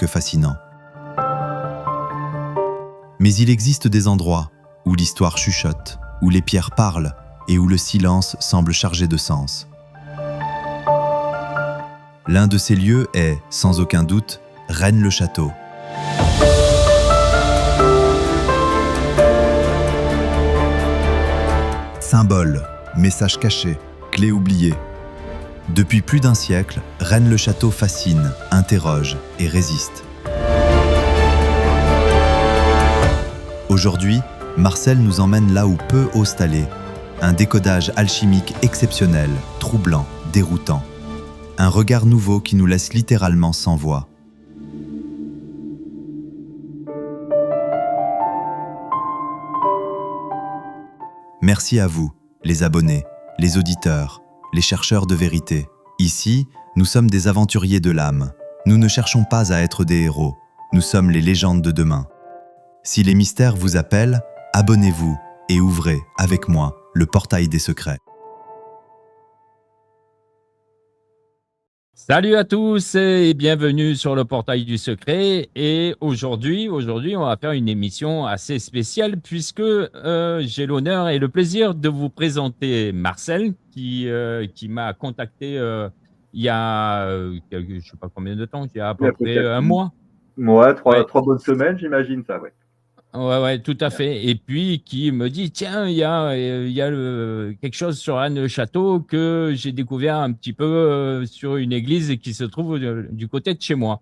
que fascinant. Mais il existe des endroits où l'histoire chuchote, où les pierres parlent et où le silence semble chargé de sens. L'un de ces lieux est, sans aucun doute, Rennes-le-Château. Symbole, message caché, clé oubliée. Depuis plus d'un siècle, Rennes-le-Château fascine, interroge et résiste. Aujourd'hui, Marcel nous emmène là où peu osent aller. Un décodage alchimique exceptionnel, troublant, déroutant. Un regard nouveau qui nous laisse littéralement sans voix. Merci à vous, les abonnés, les auditeurs, les chercheurs de vérité. Ici, nous sommes des aventuriers de l'âme. Nous ne cherchons pas à être des héros. Nous sommes les légendes de demain. Si les mystères vous appellent, abonnez-vous et ouvrez, avec moi, le portail des secrets. Salut à tous et bienvenue sur le portail du secret. Et aujourd'hui, on va faire une émission assez spéciale puisque j'ai l'honneur et le plaisir de vous présenter Marcel qui m'a contacté il y a, je ne sais pas combien de temps, il y a à peu près un mois. Ouais, trois bonnes semaines, j'imagine ça, ouais. Ouais, tout à fait. Et puis qui me dit, tiens, il y a quelque chose sur Rennes-le-Château que j'ai découvert un petit peu sur une église qui se trouve du côté de chez moi.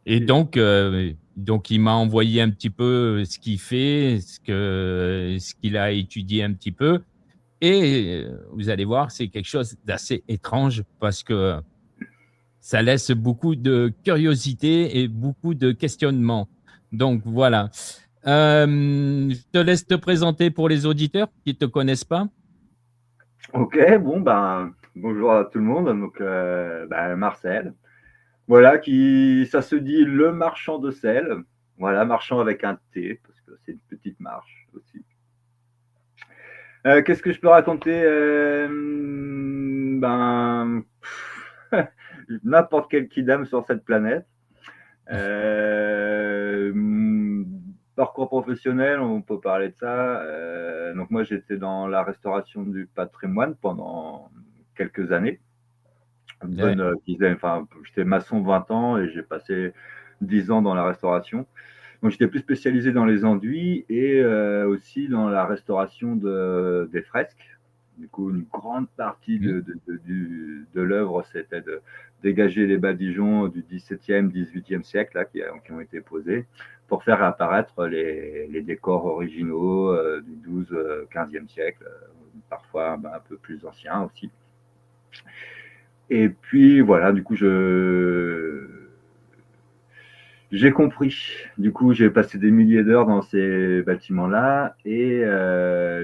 Et donc il m'a envoyé un petit peu ce qu'il fait, ce qu'il a étudié un petit peu. Et vous allez voir, c'est quelque chose d'assez étrange parce que ça laisse beaucoup de curiosité et beaucoup de questionnements. Donc voilà. Je te laisse te présenter pour les auditeurs qui ne te connaissent pas. Ok, bon, bonjour à tout le monde. Donc, Marcel. Voilà, ça se dit le marchand de sel. Voilà, marchand avec un T, parce que c'est une petite marche aussi. Qu'est-ce que je peux raconter n'importe quel kidam sur cette planète. Parcours professionnel, on peut parler de ça. Donc moi, j'étais dans la restauration du patrimoine pendant quelques années. J'étais maçon 20 ans et j'ai passé 10 ans dans la restauration. Donc j'étais plus spécialisé dans les enduits et aussi dans la restauration des fresques. Du coup, une grande partie de l'œuvre, c'était de dégager les badigeons du XVIIe, XVIIIe siècle là, qui ont été posés pour faire apparaître les décors originaux du XIIe, XVe siècle, parfois un peu plus anciens aussi. Et puis voilà, du coup, j'ai compris. Du coup, j'ai passé des milliers d'heures dans ces bâtiments-là et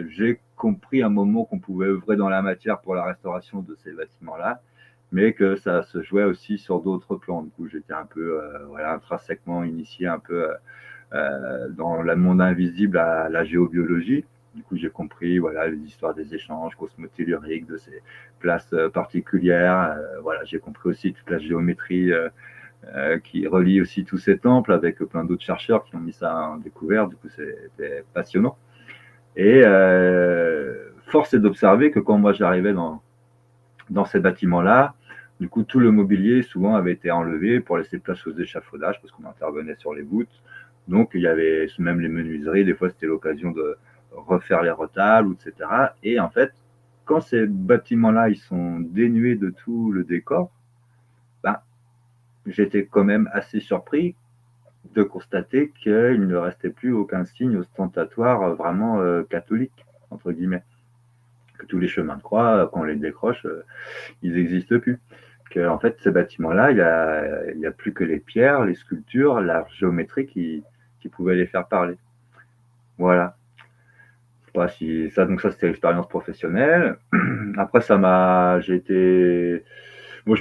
j'ai compris à un moment qu'on pouvait œuvrer dans la matière pour la restauration de ces bâtiments-là, mais que ça se jouait aussi sur d'autres plans. Du coup, j'étais un peu intrinsèquement initié un peu dans le monde invisible à la géobiologie. Du coup, j'ai compris les histoires des échanges cosmotelluriques, de ces places particulières. J'ai compris aussi toute la géométrie qui relie aussi tous ces temples avec plein d'autres chercheurs qui ont mis ça en découverte. Du coup, c'était passionnant. Et force est d'observer que quand moi j'arrivais dans ces bâtiments-là, du coup, tout le mobilier souvent avait été enlevé pour laisser place aux échafaudages parce qu'on intervenait sur les voûtes. Donc, il y avait même les menuiseries. Des fois, c'était l'occasion de refaire les retables, etc. Et en fait, quand ces bâtiments-là, ils sont dénués de tout le décor, j'étais quand même assez surpris de constater qu'il ne restait plus aucun signe ostentatoire vraiment catholique, entre guillemets. Que tous les chemins de croix, quand on les décroche, ils n'existent plus. Que, en fait, ces bâtiments-là, il n'y a plus que les pierres, les sculptures, l'art géométrie qui pouvaient les faire parler. Voilà. Donc ça, c'était l'expérience professionnelle. Après, je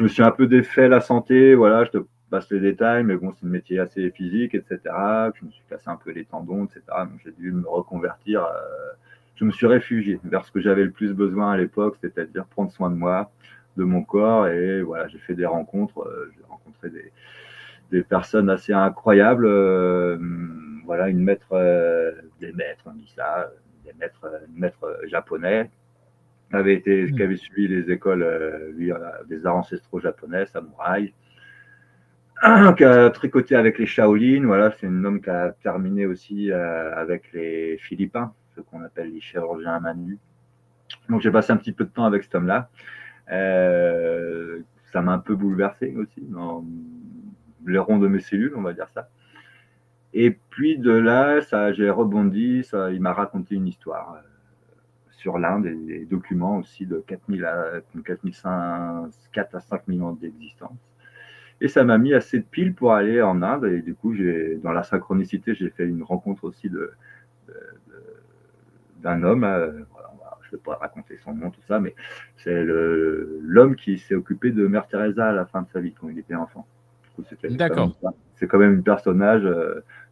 me suis un peu défait la santé, je te passe les détails, mais bon, c'est un métier assez physique, etc. Je me suis cassé un peu les tendons, etc. Donc j'ai dû me reconvertir. Je me suis réfugié vers ce que j'avais le plus besoin à l'époque, c'est-à-dire prendre soin de moi, de mon corps. Et voilà, j'ai fait des rencontres. J'ai rencontré des personnes assez incroyables. Voilà, des maîtres, on dit ça, des maîtres japonais, qui avait suivi les écoles lui, des arts ancestraux japonais, samouraï, qui a tricoté avec les Shaolin. Voilà, c'est un homme qui a terminé aussi avec les Philippins, ce qu'on appelle les chirurgiens à main nue. Donc j'ai passé un petit peu de temps avec cet homme-là. Ça m'a un peu bouleversé aussi dans les ronds de mes cellules, on va dire ça. Et puis de là, j'ai rebondi, il m'a raconté une histoire sur l'Inde et des documents aussi de 4 à 5 000 ans d'existence. Et ça m'a mis assez de piles pour aller en Inde. Et du coup, dans la synchronicité, j'ai fait une rencontre aussi d'un homme. Voilà, je ne vais pas raconter son nom, tout ça, mais c'est l'homme qui s'est occupé de Mère Teresa à la fin de sa vie, quand il était enfant. D'accord. C'est quand même un personnage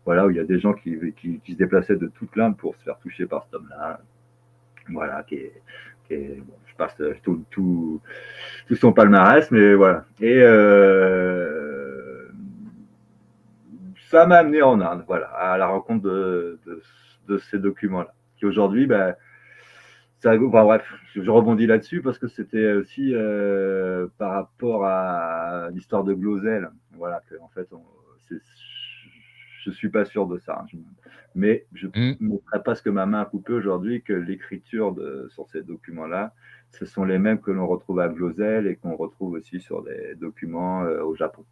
voilà, où il y a des gens qui se déplaçaient de toute l'Inde pour se faire toucher par cet homme-là. Voilà, bon, je passe tout son palmarès, mais voilà. Et ça m'a amené en Inde, voilà, à la rencontre de ces documents-là, qui aujourd'hui, bref, je rebondis là-dessus parce que c'était aussi par rapport à l'histoire de Glosel, voilà, que en fait, je suis pas sûr de ça, hein, mais je ne mettrai pas ce que ma main a coupé aujourd'hui, que l'écriture sur ces documents-là, ce sont les mêmes que l'on retrouve à Glosel et qu'on retrouve aussi sur des documents au Japon.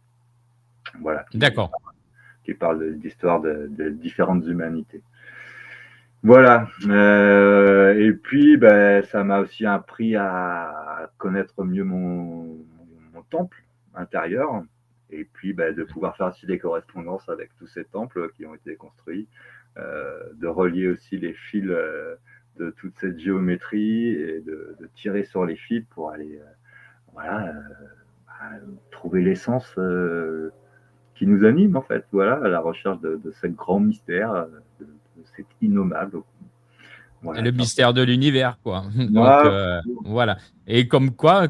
Voilà. D'accord. Qui parlent d'histoire de différentes humanités. Voilà. Et puis, ça m'a aussi appris à connaître mieux mon temple intérieur. Et puis, de pouvoir faire aussi des correspondances avec tous ces temples qui ont été construits, de relier aussi les fils de toute cette géométrie et de tirer sur les fils pour aller trouver l'essence qui nous anime, en fait, voilà, à la recherche de ce grand mystère, de cet innommable. Voilà, le mystère de l'univers, quoi. Donc, voilà. Et comme quoi,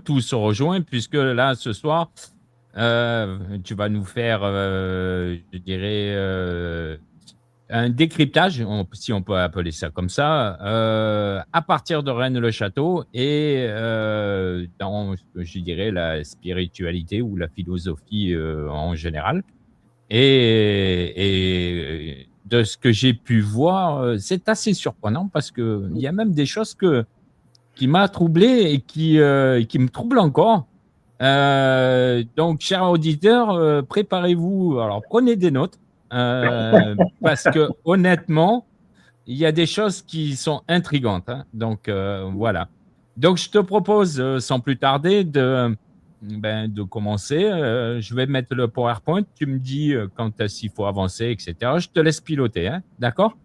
tout se rejoint, puisque là, ce soir, tu vas nous faire, je dirais, un décryptage, si on peut appeler ça comme ça, à partir de Rennes-le-Château et dans, je dirais, la spiritualité ou la philosophie en général. Et de ce que j'ai pu voir, c'est assez surprenant parce qu'il y a même des choses qui m'ont troublé et qui me troublent encore. Donc, chers auditeurs, préparez-vous. Alors, prenez des notes parce que honnêtement, il y a des choses qui sont intrigantes, hein. Donc, voilà. Donc, je te propose, sans plus tarder, de commencer. Je vais mettre le PowerPoint. Tu me dis quand est-ce qu'il faut avancer, etc. Je te laisse piloter, hein. D'accord?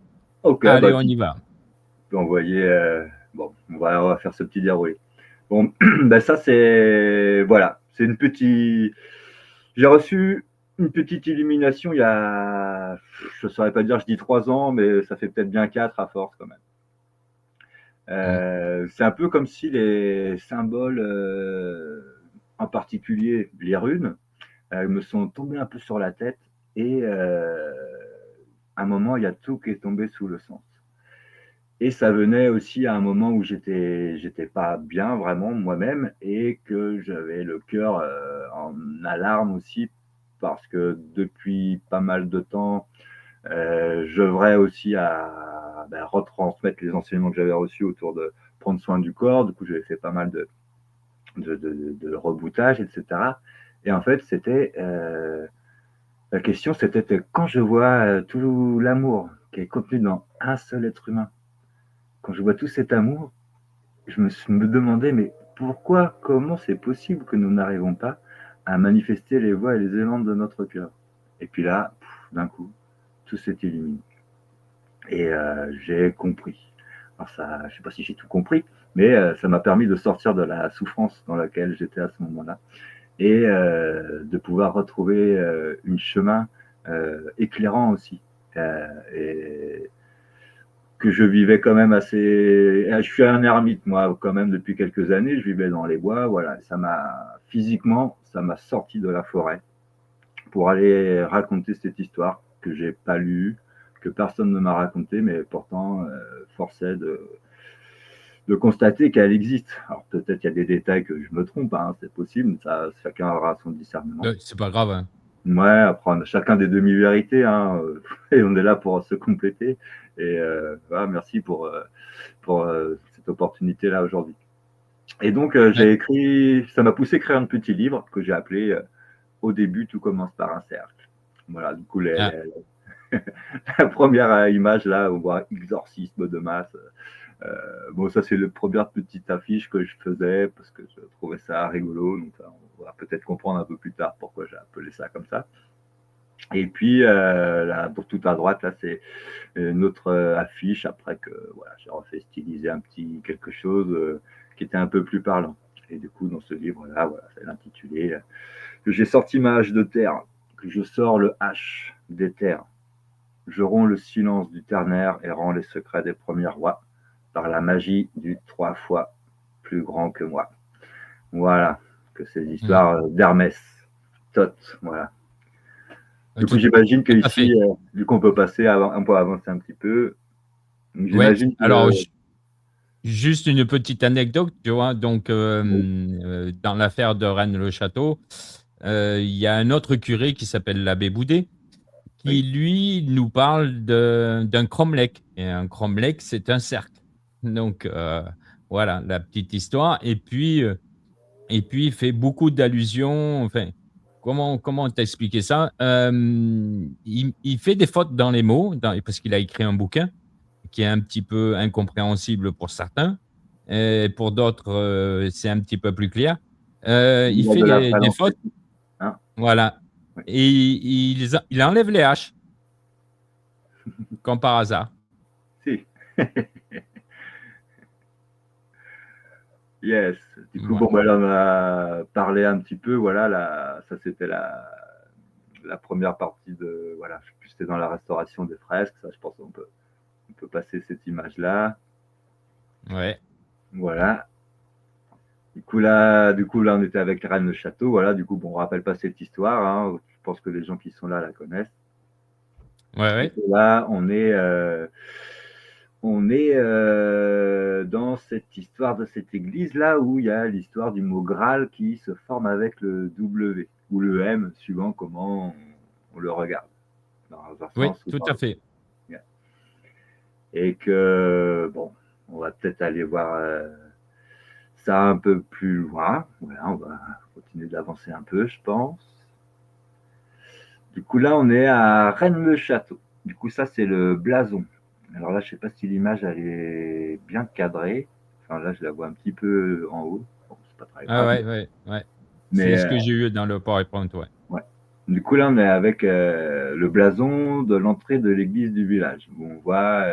Ok, Allez, on y va. On peut envoyer. Bon, on va faire ce petit déroulé. Bon, ça, c'est. Voilà. C'est une petite. J'ai reçu une petite illumination il y a. Je ne saurais pas dire, je dis 3 ans, mais ça fait peut-être bien 4 à force quand même. C'est un peu comme si les symboles, en particulier les runes, me sont tombés un peu sur la tête et à un moment, il y a tout qui est tombé sous le sens. Et ça venait aussi à un moment où j'étais pas bien vraiment moi-même et que j'avais le cœur en alarme aussi parce que depuis pas mal de temps, j'œuvrais aussi à retransmettre les enseignements que j'avais reçus autour de prendre soin du corps. Du coup, j'avais fait pas mal de rebootage, etc. Et en fait, la question, c'était quand je vois tout l'amour qui est contenu dans un seul être humain, quand je vois tout cet amour, je me demandais, mais pourquoi, comment c'est possible que nous n'arrivons pas à manifester les voix et les élans de notre cœur? Et puis là, d'un coup, tout s'est illuminé. Et j'ai compris. Alors ça, je ne sais pas si j'ai tout compris, mais ça m'a permis de sortir de la souffrance dans laquelle j'étais à ce moment-là et de pouvoir retrouver un chemin éclairant aussi. Et que je vivais quand même assez. Je suis un ermite, moi, quand même, depuis quelques années. Je vivais dans les bois, voilà. Physiquement, ça m'a sorti de la forêt pour aller raconter cette histoire que j'ai pas lue, que personne ne m'a racontée, mais pourtant, force est de constater qu'elle existe. Alors peut-être il y a des détails que je me trompe, hein, c'est possible, ça, chacun aura son discernement. C'est pas grave. Hein. Ouais, après on a chacun des demi-vérités, hein, et on est là pour se compléter. Et voilà, merci pour cette opportunité-là aujourd'hui. Et donc j'ai écrit, ça m'a poussé à écrire un petit livre que j'ai appelé Au début, tout commence par un cercle. Voilà, du coup, Ah, la première image là, on voit exorcisme de masse. Bon, ça, c'est la première petite affiche que je faisais parce que je trouvais ça rigolo. Donc, on va peut-être comprendre un peu plus tard pourquoi j'ai appelé ça comme ça. Et puis, là, pour tout à droite, là, c'est une autre affiche après que voilà, j'ai refait styliser un petit quelque chose qui était un peu plus parlant. Et du coup, dans ce livre-là, voilà, c'est l'intitulé que j'ai sorti ma hache de terre, que je sors le H des terres. Je romps le silence du ternaire et rends les secrets des premiers rois par la magie du 3 fois plus grand que moi. Voilà, que ces histoires d'Hermès, Thoth, voilà. Du coup, j'imagine que tout à fait. ici, vu qu'on peut passer, on peut avancer un petit peu. Ouais. J'imagine que Alors, juste une petite anecdote, tu vois. Donc, dans l'affaire de Rennes-le-Château, il y a un autre curé qui s'appelle l'abbé Boudet, qui oui, lui nous parle d'un cromlech. Et un cromlech, c'est un cercle. Donc, voilà la petite histoire. Et puis, il fait beaucoup d'allusions. Enfin, comment t'expliquer ça? Il fait des fautes dans les mots, parce qu'il a écrit un bouquin qui est un petit peu incompréhensible pour certains. Et pour d'autres, c'est un petit peu plus clair. Il il y a fait de la des présence fautes, critique, hein, voilà. oui. Et il enlève les haches, comme par hasard. Si. Yes. Du coup, Voilà. bon, bah, là, on a parlé un petit peu. Voilà, ça c'était la première partie de. Voilà, c'était dans la restauration des fresques. Ça, je pense on peut passer cette image-là. Ouais. Voilà. Du coup, là, on était avec Rennes le Château. Voilà, du coup, bon, on rappelle pas cette histoire, hein. Je pense que les gens qui sont là la connaissent. Ouais, Et ouais. là, on est dans cette histoire de cette église là où il y a l'histoire du mot Graal qui se forme avec le W ou le M, suivant comment on le regarde, dans un Oui, sens ou tout dans à l'autre. fait. Et que, bon, on va peut-être aller voir ça un peu plus loin. Voilà, on va continuer d'avancer un peu, je pense. Du coup, là, on est à Rennes-le-Château. Du coup, ça, c'est le blason. Alors là, je sais pas si l'image, elle est bien cadrée. Enfin, là, je la vois un petit peu en haut. Bon, c'est pas très Ah grave. ouais, ouais, ouais. C'est Mais ce que j'ai eu dans le PowerPoint, ouais. ouais. Du coup, là, on est avec le blason de l'entrée de l'église du village. Où on voit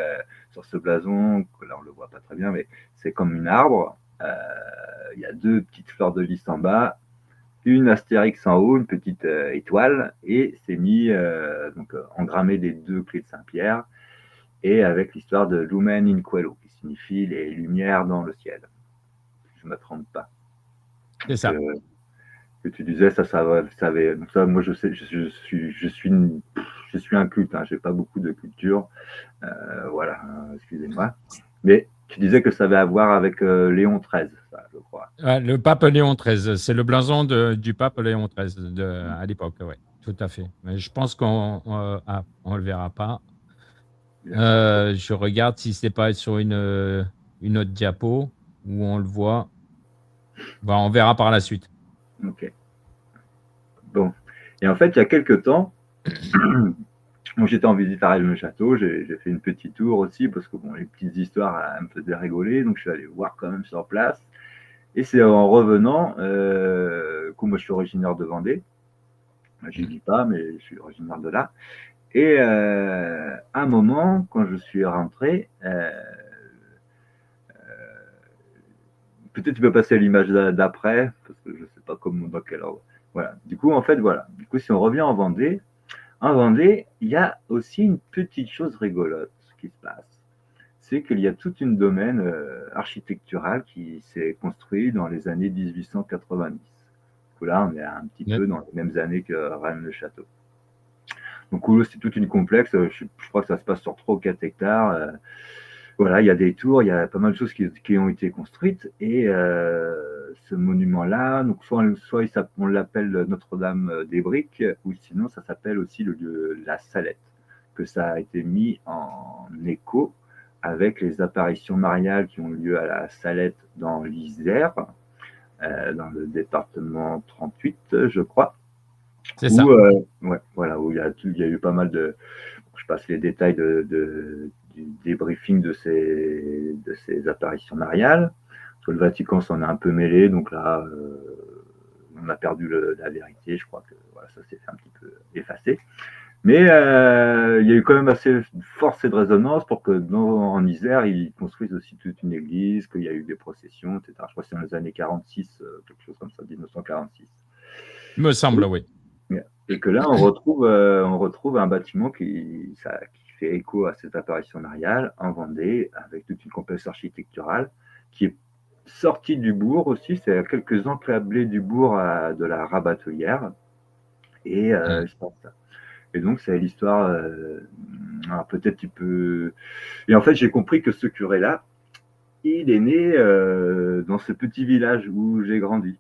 sur ce blason, là, on le voit pas très bien, mais c'est comme une arbre. Il y a deux petites fleurs de lys en bas, une astérix en haut, une petite étoile, et c'est mis donc engrammé des deux clés de Saint-Pierre, et avec l'histoire de Lumen in Quello, qui signifie les lumières dans le ciel. Si je ne me trompe pas. C'est ça. Que tu disais, ça, moi je sais, je suis un culte, hein, j'ai pas beaucoup de culture, voilà, excusez-moi. Mais tu disais que ça avait à voir avec Léon XIII, ça, je crois. Ouais, le pape Léon XIII, c'est le blason du pape Léon XIII à l'époque, oui, tout à fait. Mais je pense on le verra pas. Je regarde si c'est pas sur une autre diapo où on le voit. Bon, on verra par la suite. Ok. Bon. Et en fait, il y a quelques temps, j'étais en visite à Rennes-le-Château, j'ai fait une petite tour aussi, parce que bon, les petites histoires, elles me faisaient rigoler, donc je suis allé voir quand même sur place. Et c'est en revenant, moi je suis originaire de Vendée, j'y vis pas, mais je suis originaire de là. Et à un moment, quand je suis rentré, peut-être tu peux passer à l'image d'après, parce que je sais pas comment, dans quel ordre. Voilà. Du coup, en fait, voilà. Du coup, si on revient en Vendée, il y a aussi une petite chose rigolote qui se passe. C'est qu'il y a tout un domaine architectural qui s'est construit dans les années 1890. coup, là, on est un petit Ouais. peu dans les mêmes années que Rennes-le-Château. Donc, c'est toute une complexe. Je crois que ça se passe sur 3 ou 4 hectares. Voilà, il y a des tours, il y a pas mal de choses qui ont été construites. Et ce monument-là, donc soit on l'appelle Notre-Dame des Briques, ou sinon ça s'appelle aussi la Salette, que ça a été mis en écho avec les apparitions mariales qui ont lieu à la Salette dans l'Isère, dans le département 38, je crois, C'est où, ça. ouais, voilà, où il y a eu pas mal de. Je passe les détails du débriefing de ces apparitions mariales. Sur le Vatican s'en est un peu mêlé, donc là, on a perdu la vérité. Je crois que voilà, ça s'est fait un petit peu effacé. Mais il y a eu quand même assez de force et de résonance pour que en Isère, ils construisent aussi toute une église, qu'il y a eu des processions, etc. Je crois que c'est dans les années 46, quelque chose comme ça, 1946. Me semble, oui. Et que là, on retrouve un bâtiment qui fait écho à cette apparition mariale en Vendée, avec toute une complexe architecturale qui est sortie du bourg aussi. C'est à quelques encablés du bourg de la Rabatelière. Et je pense ça. Et donc, c'est l'histoire. Alors peut-être tu peux. Et en fait, j'ai compris que ce curé-là, il est né dans ce petit village où j'ai grandi.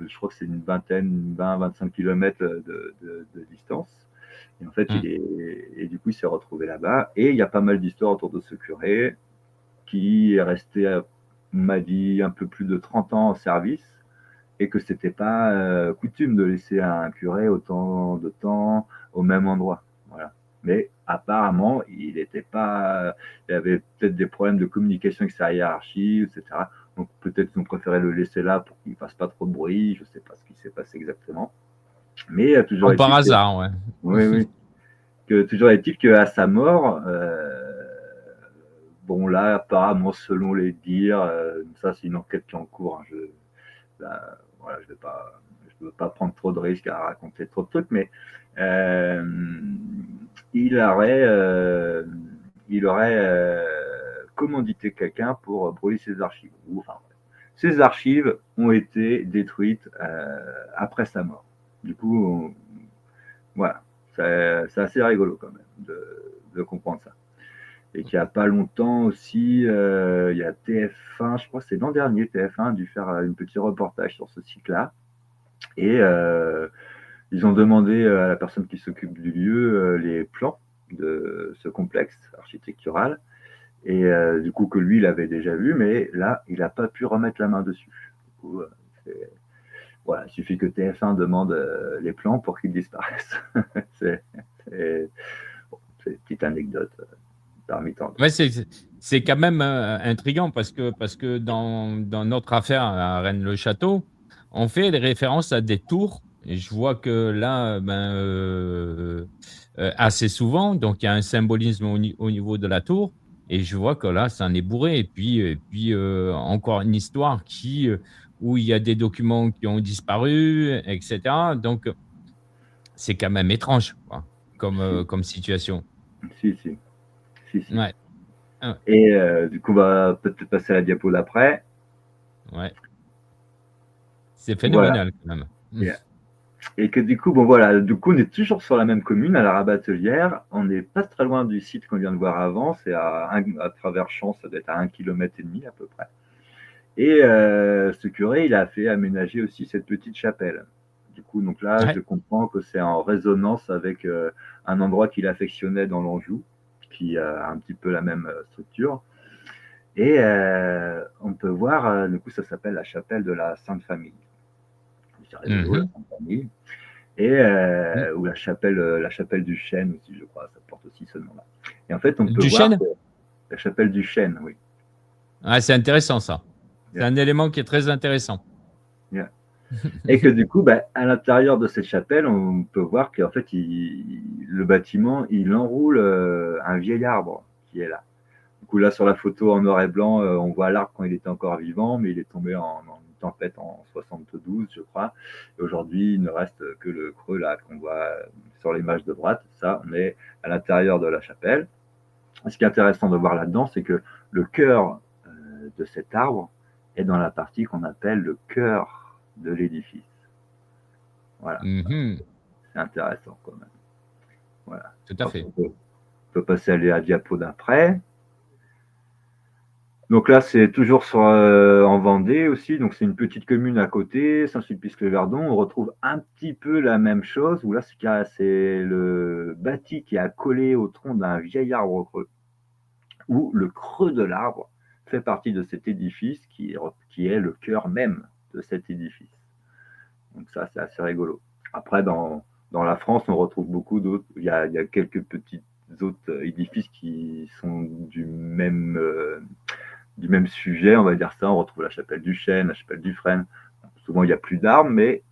Je crois que c'est une 20-25 km de distance. Et en fait, et du coup, il s'est retrouvé là-bas. Et il y a pas mal d'histoires autour de ce curé qui est resté, on m'a dit, un peu plus de 30 ans en service et que c'était pas coutume de laisser un curé autant de temps au même endroit. Voilà. Mais apparemment, il y avait peut-être des problèmes de communication avec sa hiérarchie, etc. Donc peut-être qu'ils ont préféré le laisser là pour qu'il ne fasse pas trop de bruit. Je ne sais pas ce qui s'est passé exactement. Mais toujours Comme par est-il que, hasard, ouais. oui, toujours est-il qu'à sa mort, bon là, apparemment, selon les dires, ça c'est une enquête qui est en cours. Hein, voilà, je ne veux pas prendre trop de risques à raconter trop de trucs, mais euh, il aurait commandité quelqu'un pour brûler ses archives. Enfin, ces archives ont été détruites après sa mort. Du coup, voilà, c'est assez rigolo quand même de comprendre ça. Et qu'il n'y a pas longtemps aussi, il y a TF1, je crois que c'est l'an dernier, TF1 a dû faire un petit reportage sur ce site-là. Et ils ont demandé à la personne qui s'occupe du lieu les plans de ce complexe architectural. Et du coup, que lui, il avait déjà vu, mais là, il n'a pas pu remettre la main dessus. Du coup, voilà, il suffit que TF1 demande les plans pour qu'ils disparaissent. c'est une petite anecdote parmi tant Ouais, d'autres. c'est quand même intriguant parce que dans notre affaire à Rennes-le-Château, on fait des références à des tours. Et je vois que là, assez souvent, donc il y a un symbolisme au niveau de la tour. Et je vois que là, ça en est bourré. Et puis encore une histoire où il y a des documents qui ont disparu, etc. Donc, c'est quand même étrange, quoi, Si, comme situation. si, si, si, si. Ouais, ouais, Et du coup, on va peut-être passer à la diapo d'après. ouais. C'est Voilà. phénoménal quand même. Et, et que du coup, bon voilà, du coup, on est toujours sur la même commune, à la Rabatelière. On n'est pas très loin du site qu'on vient de voir avant. C'est à travers Champs, ça doit être à 1,5 km à peu près. Et ce curé, il a fait aménager aussi cette petite chapelle. Du coup, donc là, je Ouais. comprends que c'est en résonance avec un endroit qu'il affectionnait dans l'Anjou, qui a un petit peu la même structure. Et on peut voir, du coup, ça s'appelle la chapelle de la Sainte Famille. C'est rigolo, la Mmh. Sainte Famille. Et Mmh. ou la chapelle du Chêne aussi, je crois, ça porte aussi ce nom-là. Et en fait, on peut voir Duchesne? que la chapelle du Chêne, oui. Ah, c'est intéressant ça. C'est Yeah, un élément qui est très intéressant. yeah. Et que du coup, bah, à l'intérieur de cette chapelle, on peut voir qu'en fait, le bâtiment, il enroule un vieil arbre qui est là. Du coup, là, sur la photo en noir et blanc, on voit l'arbre quand il était encore vivant, mais il est tombé en une tempête en 72, je crois. Et aujourd'hui, il ne reste que le creux là qu'on voit sur l'image de droite. Ça, on est à l'intérieur de la chapelle. Et ce qui est intéressant de voir là-dedans, c'est que le cœur de cet arbre, est dans la partie qu'on appelle le cœur de l'édifice. Voilà, c'est intéressant quand même. Voilà. Tout à fait. On peut passer à la diapo d'après. Donc là, c'est toujours en Vendée aussi. Donc c'est une petite commune à côté, Saint-Sulpice-le-Verdon. On retrouve un petit peu la même chose, où là, c'est le bâti qui est accolé au tronc d'un vieil arbre creux, où le creux de l'arbre fait partie de cet édifice qui est le cœur même de cet édifice. Donc ça, c'est assez rigolo. Après, dans la France, on retrouve beaucoup d'autres. Il y a quelques petits autres édifices qui sont du même sujet, on va dire ça. On retrouve la chapelle du Chêne, la chapelle du Frêne. Souvent, il n'y a plus d'arbres, mais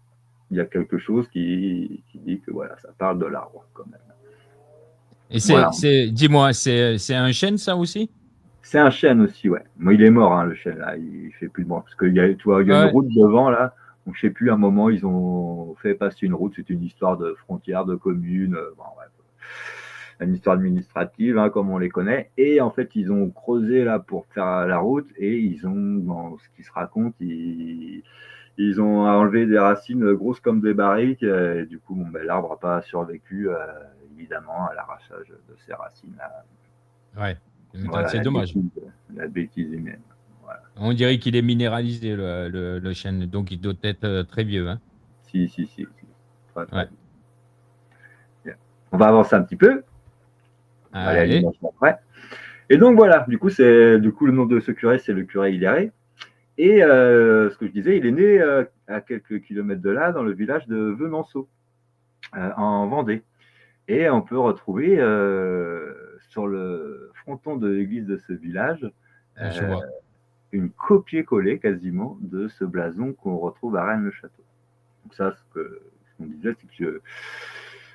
il y a quelque chose qui dit que voilà, ça parle de l'arbre quand même. Et dis-moi, c'est un chêne, ça aussi? C'est un chêne aussi, ouais. Moi, il est mort, hein, le chêne, là. Il fait plus de bruit. Parce qu'il y a, tu vois, il y a une route devant, là. Donc, je sais plus, à un moment, ils ont fait passer une route. C'était une histoire de frontières, de communes. Bon, bref. Une histoire administrative, hein, comme on les connaît. Et en fait, ils ont creusé, là, pour faire la route. Et ils ont, dans ce qui se raconte, ils ont enlevé des racines grosses comme des barriques. Et du coup, l'arbre n'a pas survécu, évidemment, à l'arrachage de ces racines-là. Ouais. Voilà, c'est dommage. La bêtise humaine. Voilà. On dirait qu'il est minéralisé, le chêne, donc il doit être très vieux. Hein. Si. Très bien. On va avancer un petit peu. Allez. Après. Et donc voilà, du coup, le nom de ce curé, c'est le curé Hiléré. Et ce que je disais, il est né à quelques kilomètres de là, dans le village de Venanceau, en Vendée. Et on peut retrouver sur le fronton de l'église de ce village une copier-coller quasiment de ce blason qu'on retrouve à Rennes-le-Château. Donc ça, ce qu'on disait, c'est que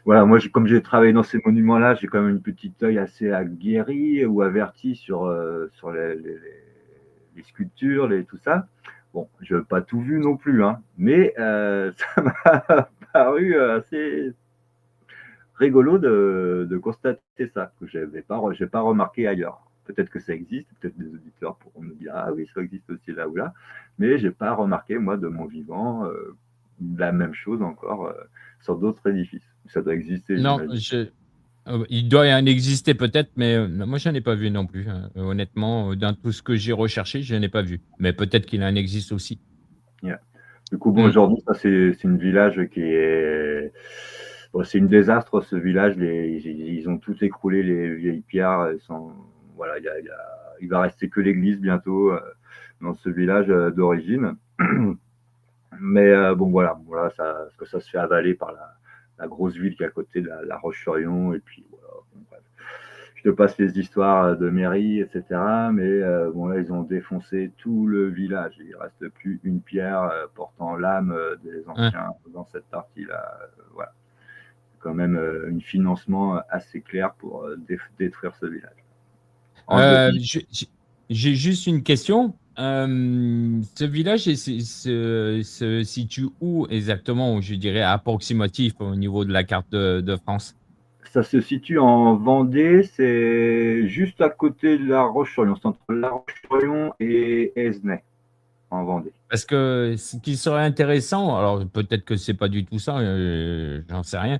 voilà, moi, comme j'ai travaillé dans ces monuments-là, j'ai quand même une petite œil assez aguerri ou averti sur les sculptures, tout ça. Bon, je n'ai pas tout vu non plus, hein, mais ça m'a paru assez rigolo de constater ça, que je n'ai pas remarqué ailleurs. Peut-être que ça existe, peut-être des auditeurs pourront me dire « Ah oui, ça existe aussi là ou là », mais je n'ai pas remarqué, moi, de mon vivant, la même chose encore sur d'autres édifices. Ça doit exister, non, il doit y en exister peut-être, mais moi, je n'en ai pas vu non plus. Hein. Honnêtement, dans tout ce que j'ai recherché, je n'en ai pas vu. Mais peut-être qu'il en existe aussi. Yeah. Du coup, aujourd'hui, ça, c'est une village qui est... Bon, c'est une désastre, ce village. Ils ont tout écroulé, les vieilles pierres. Voilà, il va rester que l'église bientôt dans ce village d'origine. Mais bon, voilà, parce que ça se fait avaler par la grosse ville qui est à côté de la Roche-sur-Yon. Et puis, voilà, bon, bref. Je te passe les histoires de mairie, etc. Mais bon, là, ils ont défoncé tout le village. Il ne reste plus une pierre portant l'âme des anciens dans cette partie-là. Voilà. Quand même un financement assez clair pour détruire ce village. J'ai juste une question. Ce village se situe où exactement, je dirais, approximatif au niveau de la carte de France? Ça se situe en Vendée, c'est juste à côté de la Roche-sur-Yon. C'est entre la Roche-sur-Yon et Esnay, en Vendée. Parce que ce qui serait intéressant, alors peut-être que c'est pas du tout ça, j'en sais rien,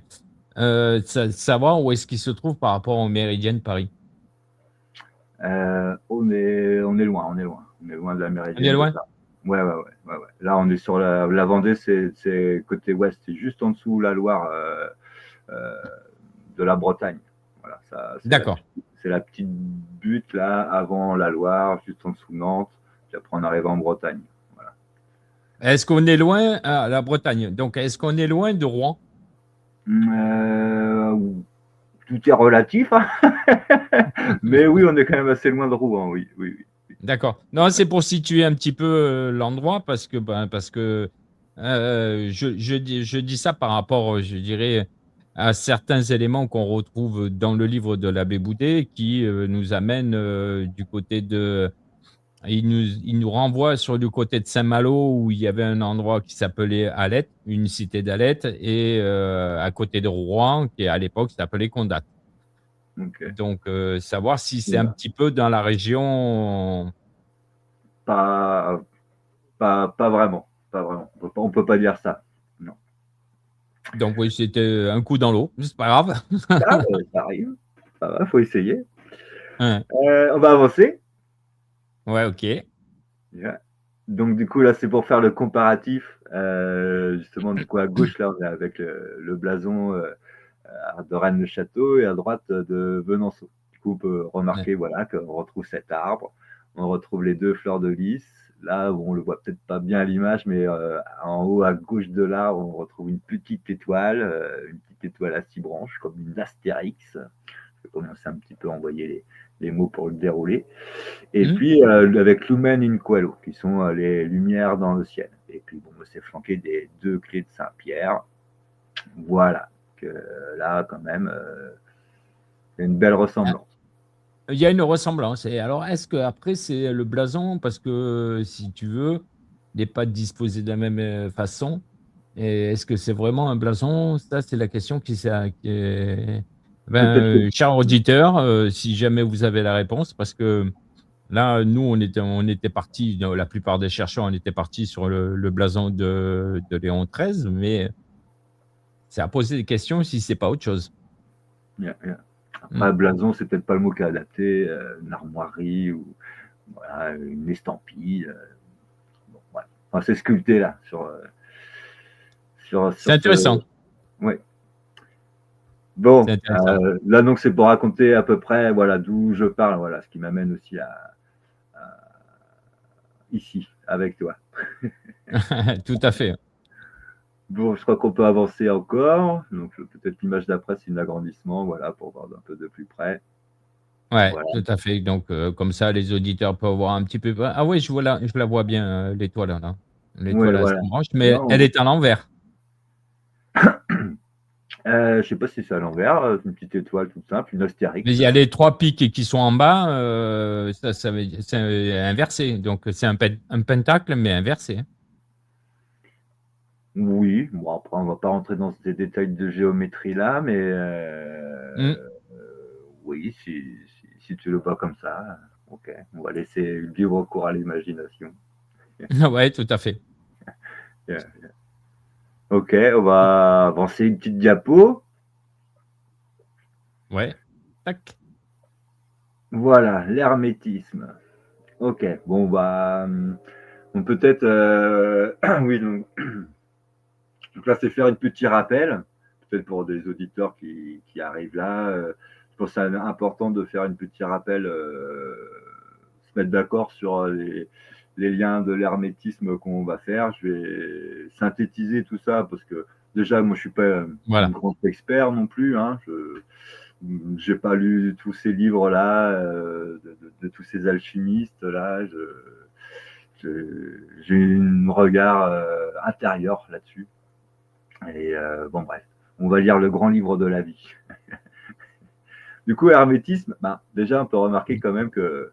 savoir où est-ce qu'il se trouve par rapport au méridien de Paris. On est loin. On est loin de la méridienne. On est loin? Ouais. Là, on est sur la Vendée, c'est côté ouest, c'est juste en dessous la Loire de la Bretagne. Voilà, d'accord. C'est la petite butte là, avant la Loire, juste en dessous Nantes, puis après on arrive en Bretagne. Voilà. Est-ce qu'on est loin à la Bretagne? Donc, est-ce qu'on est loin de Rouen? Tout est relatif, hein. Mais oui, on est quand même assez loin de Rouen, oui. D'accord. Non, c'est pour situer un petit peu l'endroit parce que je dis ça par rapport, je dirais, à certains éléments qu'on retrouve dans le livre de l'abbé Boudet qui nous amènent du côté de... Il nous renvoie sur du côté de Saint-Malo où il y avait un endroit qui s'appelait Alette, une cité d'Alette, et à côté de Rouen, qui à l'époque s'appelait Condat. Okay. Donc, savoir si c'est un petit peu dans la région. Pas Pas vraiment. Pas vraiment. On peut pas dire ça. Non. Donc oui, c'était un coup dans l'eau, c'est pas grave. Ça arrive. Ça va, faut essayer. Ouais, On va avancer. ouais, OK. Déjà. Donc du coup là c'est pour faire le comparatif. Justement du coup à gauche là on est avec le blason de Rennes-le-Château et à droite de Venanceau. Du coup on peut Ouais. remarquer voilà qu'on retrouve cet arbre, on retrouve les deux fleurs de lys. Là on le voit peut-être pas bien à l'image mais en haut à gauche de l'arbre on retrouve une petite étoile à 6 branches comme une astérix. Je vais commencer un petit peu à envoyer les mots pour le dérouler. Et Mmh. puis avec Lumen in Quello, qui sont les lumières dans le ciel. Et puis bon, c'est flanqué des deux clés de Saint-Pierre. Voilà. Que, là, quand même, il y a une belle Ah, ressemblance. il y a une ressemblance et alors est-ce qu'après c'est le blason parce que si tu veux, n'est pas disposé de la même, façon et est-ce que c'est vraiment un blason? Ça, c'est la question qui est ben, Peut-être que cher auditeur, si jamais vous avez la réponse parce que là, nous, on était partis, la plupart des chercheurs, on était partis sur le blason de Léon XIII, mais c'est à poser des questions si c'est pas autre chose. yeah. Mmh. Après, blason, c'est peut-être pas le mot qui est adapté. Une armoirie ou voilà, une estampille. Bon, voilà. Enfin, c'est sculpté là C'est sur ce. intéressant, Ouais. c'est Bon, intéressant. là donc c'est pour raconter à peu près voilà d'où je parle, voilà, ce qui m'amène aussi ici avec toi. Tout à fait. Bon, je crois qu'on peut avancer encore. Donc, peut-être l'image d'après, c'est un agrandissement, voilà, pour voir d'un peu de plus près. Ouais, Voilà. tout à fait. Donc, comme ça, les auditeurs peuvent voir un petit peu ah oui, je la vois bien, l'étoile là. Oui, L'étoile à 6 voilà. branches, mais elle Non, est à l'envers. je sais pas si c'est à l'envers, une petite étoile toute simple, une Mais il astérix. y a les 3 pics qui sont en bas, ça veut c'est inversé. Donc, c'est un pentacle, mais inversé, hein. Oui, bon, après, on va pas rentrer dans ces détails de géométrie là, mais Mmh. oui, si tu le vois comme ça, ok, on va laisser libre cours à l'imagination. Ouais, tout à fait. Yeah. Ok, on va avancer une petite diapo. Ouais. Tac. Voilà, l'hermétisme. Ok, bon, bah, on peut-être, oui, donc là, c'est faire une petit rappel, peut-être pour des auditeurs qui arrivent là. Je pense que c'est important de faire une petit rappel, se mettre d'accord sur les liens de l'hermétisme qu'on va faire. Je vais synthétiser tout ça parce que déjà, moi, je suis pas un Voilà. grand expert non plus. Hein. Je n'ai pas lu tous ces livres-là, de tous ces alchimistes-là. J'ai un regard intérieur là-dessus. Et bon, bref, on va lire le grand livre de la vie. Du coup, hermétisme, bah, déjà, on peut remarquer quand même que,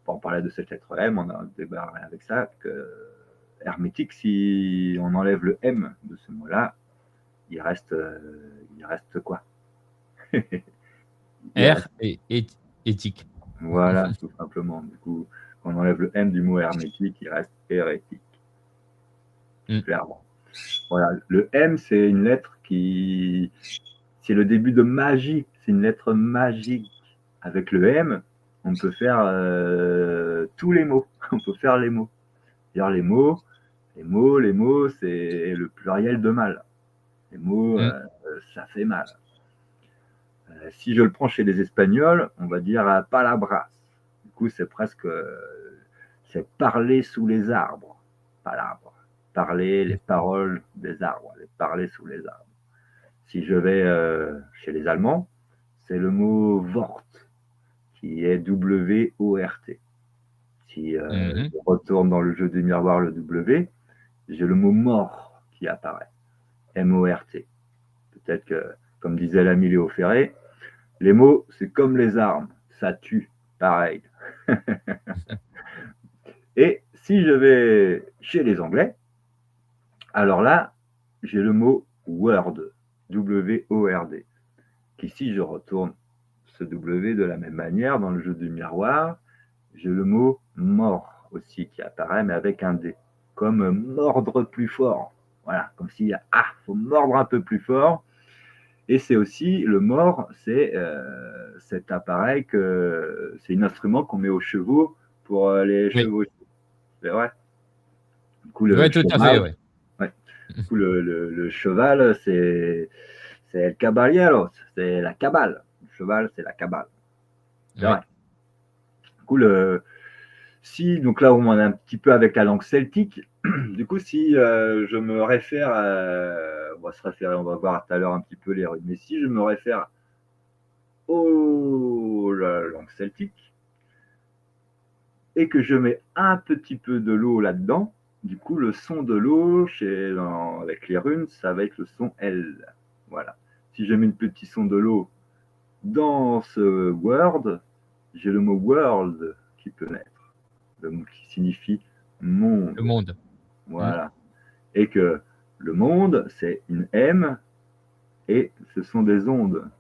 on parlait de cette lettre M, on a un débat avec ça, que hermétique, si on enlève le M de ce mot-là, il reste quoi? Il R reste, et éthique. voilà, tout simplement. Du coup, quand on enlève le M du mot hermétique, il reste hérétique, Mmh. clairement. Voilà, le M, c'est une lettre c'est le début de magie, c'est une lettre magique. Avec le M, on peut faire tous les mots, on peut faire les mots. C'est-à-dire les mots, c'est le pluriel de mal. Les mots, Mmh. ça fait mal. Si je le prends chez les Espagnols, on va dire palabras. Du coup, c'est presque, c'est parler sous les arbres. Palabras. Parler les paroles des arbres, les parler sous les arbres. Si je vais chez les Allemands, c'est le mot Wort, qui est W-O-R-T. Si Mmh. je retourne dans le jeu des miroirs, le W, j'ai le mot mort qui apparaît, M-O-R-T. Peut-être que, comme disait l'ami Léo Ferré, les mots, c'est comme les armes, ça tue, pareil. Et si je vais chez les Anglais, alors là, j'ai le mot Word, W-O-R-D, qui si je retourne ce W de la même manière dans le jeu du miroir, j'ai le mot mort aussi qui apparaît, mais avec un D. comme mordre plus fort. Voilà, comme s'il y a faut mordre un peu plus fort. Et c'est aussi le mors, c'est cet appareil c'est un instrument qu'on met aux chevaux pour les Oui, chevaux. C'est vrai. Du coup, ouais, tout à fait, ouais. ouais. Du coup, le cheval, c'est el caballero, c'est la cabale. Le cheval, c'est la cabale. C'est Ouais. vrai. Du coup, donc là, on est un petit peu avec la langue celtique. Du coup, si je me réfère on va voir tout à l'heure un petit peu les runes, mais si je me réfère la langue celtique et que je mets un petit peu de l'eau là-dedans, du coup, le son de l'eau avec les runes, ça va être le son L. Voilà. Si je mets une petite son de l'eau dans ce word, j'ai le mot world qui peut naître, le mot qui signifie monde. Le monde. Voilà. Et que le monde, c'est une M et ce sont des ondes.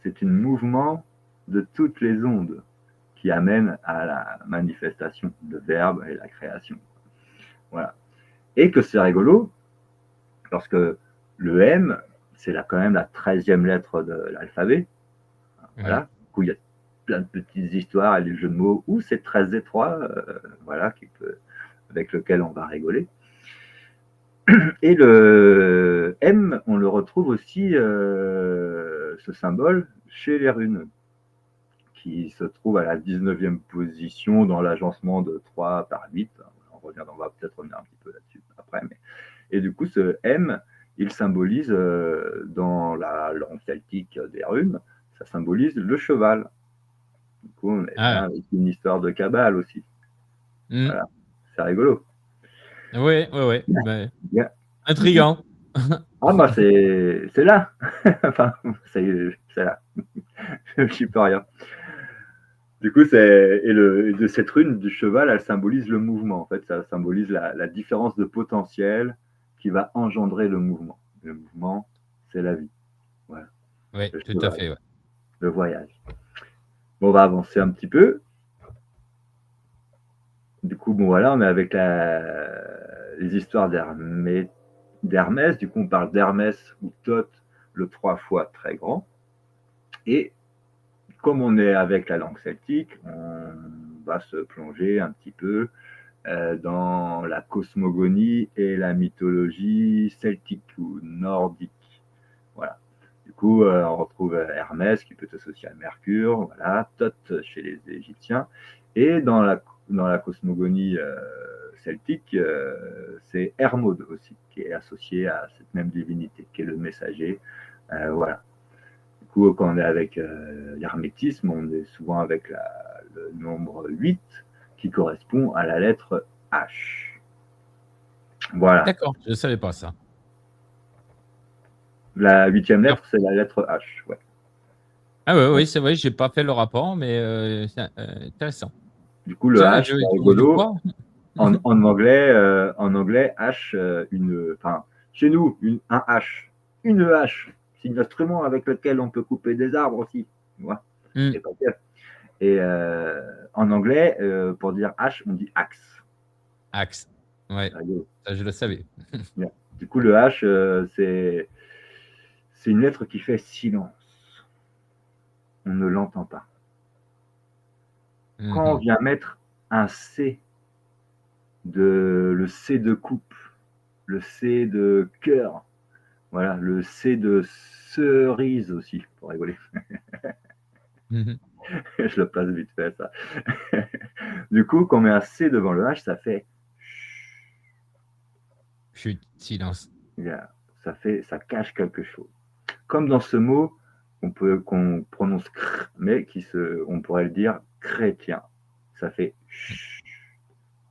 C'est un mouvement de toutes les ondes qui amène à la manifestation de verbes et la création. Voilà. Et que c'est rigolo, parce que le M, c'est quand même la 13e lettre de l'alphabet. Voilà. Ouais. Du coup, il y a plein de petites histoires et des jeux de mots où c'est très étroit, voilà, avec lequel on va rigoler. Et le M, on le retrouve aussi, ce symbole, chez les runes, qui se trouve à la 19e position dans l'agencement de 3 par 8. On va peut-être revenir un petit peu là-dessus après. Et du coup, ce M, il symbolise, dans la langue celtique des runes, ça symbolise le cheval. Du coup, on est bien avec une histoire de cabale aussi. Voilà, c'est rigolo. Oui, oui, oui. Bien. Intriguant. C'est là. Enfin, c'est là. Je peux rien. Du coup, de cette rune du cheval, elle symbolise le mouvement. En fait, ça symbolise la différence de potentiel qui va engendrer le mouvement. Le mouvement, c'est la vie. Voilà. Oui, Le tout à cheval, fait, ouais. le voyage. Bon, on va avancer un petit peu. Du coup, bon, voilà, on est avec les histoires d'Hermès. Du coup, on parle d'Hermès ou Thoth, le 3 fois très grand. Et comme on est avec la langue celtique, on va se plonger un petit peu dans la cosmogonie et la mythologie celtique ou nordique. Voilà. Du coup, on retrouve Hermès qui peut être associé à Mercure, voilà, Thoth chez les Égyptiens. Et dans la cosmogonie celtique, c'est Hermod aussi, qui est associé à cette même divinité, qui est le messager. Voilà. Du coup, quand on est avec l'hermétisme, on est souvent avec le nombre 8 qui correspond à la lettre H. Voilà. D'accord, je ne savais pas ça. La 8e lettre, c'est la lettre H. Ouais. Ah oui, oui, c'est vrai, je n'ai pas fait le rapport, mais c'est intéressant. Du coup, le Ça, H, c'est tu veux du rigolo. quoi? En anglais, H, chez nous, un H. Une hache, c'est un instrument avec lequel on peut couper des arbres aussi. Tu vois. Et en anglais, pour dire H, on dit axe. Axe. Ouais, ça, je le savais. Du coup, le H, c'est une lettre qui fait silence. On ne l'entend pas. Quand on vient mettre un C, le C de coupe, le C de cœur, voilà, le C de cerise aussi, pour rigoler. Je le place vite fait, ça. Du coup, quand on met un C devant le H, ça fait chut, silence. Ça cache quelque chose. Comme dans ce mot qu'on prononce cr, mais on pourrait le dire chrétien. Ça fait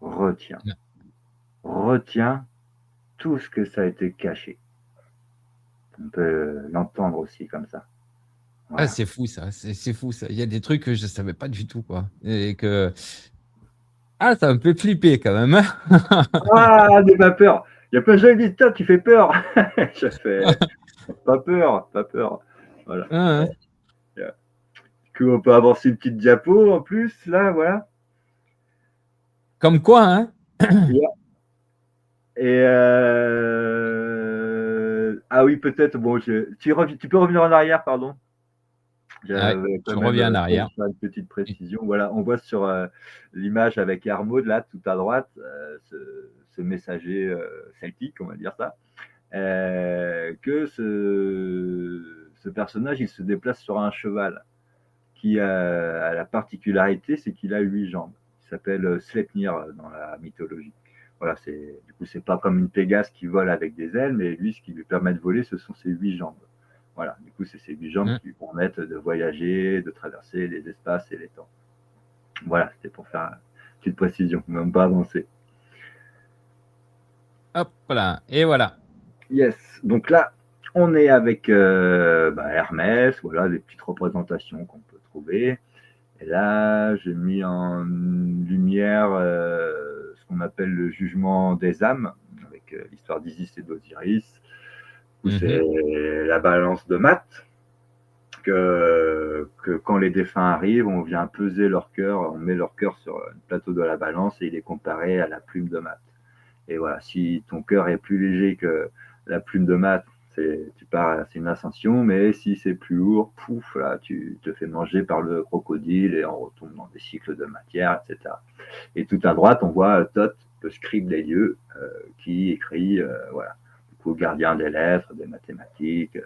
retiens. Retiens tout ce que ça a été caché. On peut l'entendre aussi comme ça. Voilà. Ah, c'est fou ça, c'est fou ça. Il y a des trucs que je ne savais pas du tout, quoi. Et que... Ah, ça me fait flipper quand même. Ah, n'aie pas peur. Il y a plein de gens qui disent, toi, tu fais peur. Je fais, pas peur, pas peur. Voilà. Ah, Du coup, on peut avancer une petite diapo en plus, là, voilà. Comme quoi, hein. Et ah oui, peut-être. Bon, tu peux revenir en arrière, pardon. Ouais, J'avais quand je même reviens en fait arrière. une petite précision. Voilà, on voit sur l'image avec Hermod, là, tout à droite, ce messager celtique, on va dire ça, que ce personnage, il se déplace sur un cheval qui a la particularité, c'est qu'il a 8 jambes. Il s'appelle Sleipnir dans la mythologie. Voilà, du coup, c'est pas comme une Pégase qui vole avec des ailes, mais lui, ce qui lui permet de voler, ce sont ses 8 jambes. Voilà, du coup, c'est ces 8 jambes Mm. qui lui permettent de voyager, de traverser les espaces et les temps. Voilà, c'était pour faire une petite précision, même pas avancer. Hop là, et voilà. Yes, donc là, on est avec Hermès, voilà, des petites représentations qu'on peut trouver. Et là, j'ai mis en lumière ce qu'on appelle le jugement des âmes, avec l'histoire d'Isis et d'Osiris, où c'est la balance de maths, que quand les défunts arrivent, on vient peser leur cœur, on met leur cœur sur un plateau de la balance et il est comparé à la plume de maths. Et voilà, si ton cœur est plus léger que la plume de maths, c'est une ascension, mais si c'est plus lourd, pouf, là, tu te fais manger par le crocodile et on retombe dans des cycles de matière, etc. Et tout à droite, on voit Thoth, le scribe des dieux, qui écrit, voilà, du coup, gardien des lettres, des mathématiques,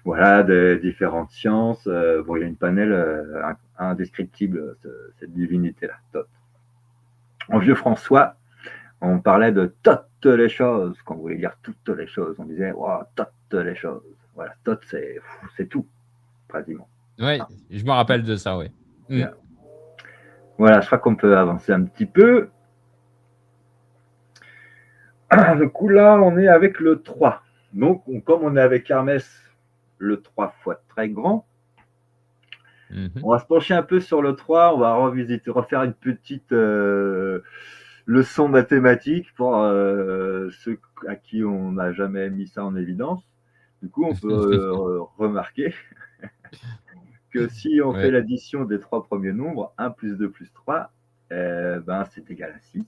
voilà, de différentes sciences. Bon, il y a une panel indescriptible, cette divinité-là, Thoth. En vieux François, on parlait de toutes les choses, quand on voulait dire toutes les choses. On disait, wow, toutes les choses. Voilà, Thoth, c'est tout, pratiquement. Ouais, je me rappelle de ça, oui. Bien. Voilà, je crois qu'on peut avancer un petit peu. Du coup, là, on est avec le 3. Donc, comme on est avec Hermès, le 3 fois très grand, on va se pencher un peu sur le 3. On va refaire une petite leçon mathématique pour ceux à qui on n'a jamais mis ça en évidence. Du coup, on peut remarquer que si on fait l'addition des 3 premiers nombres, 1 plus 2 plus 3, c'est égal à 6.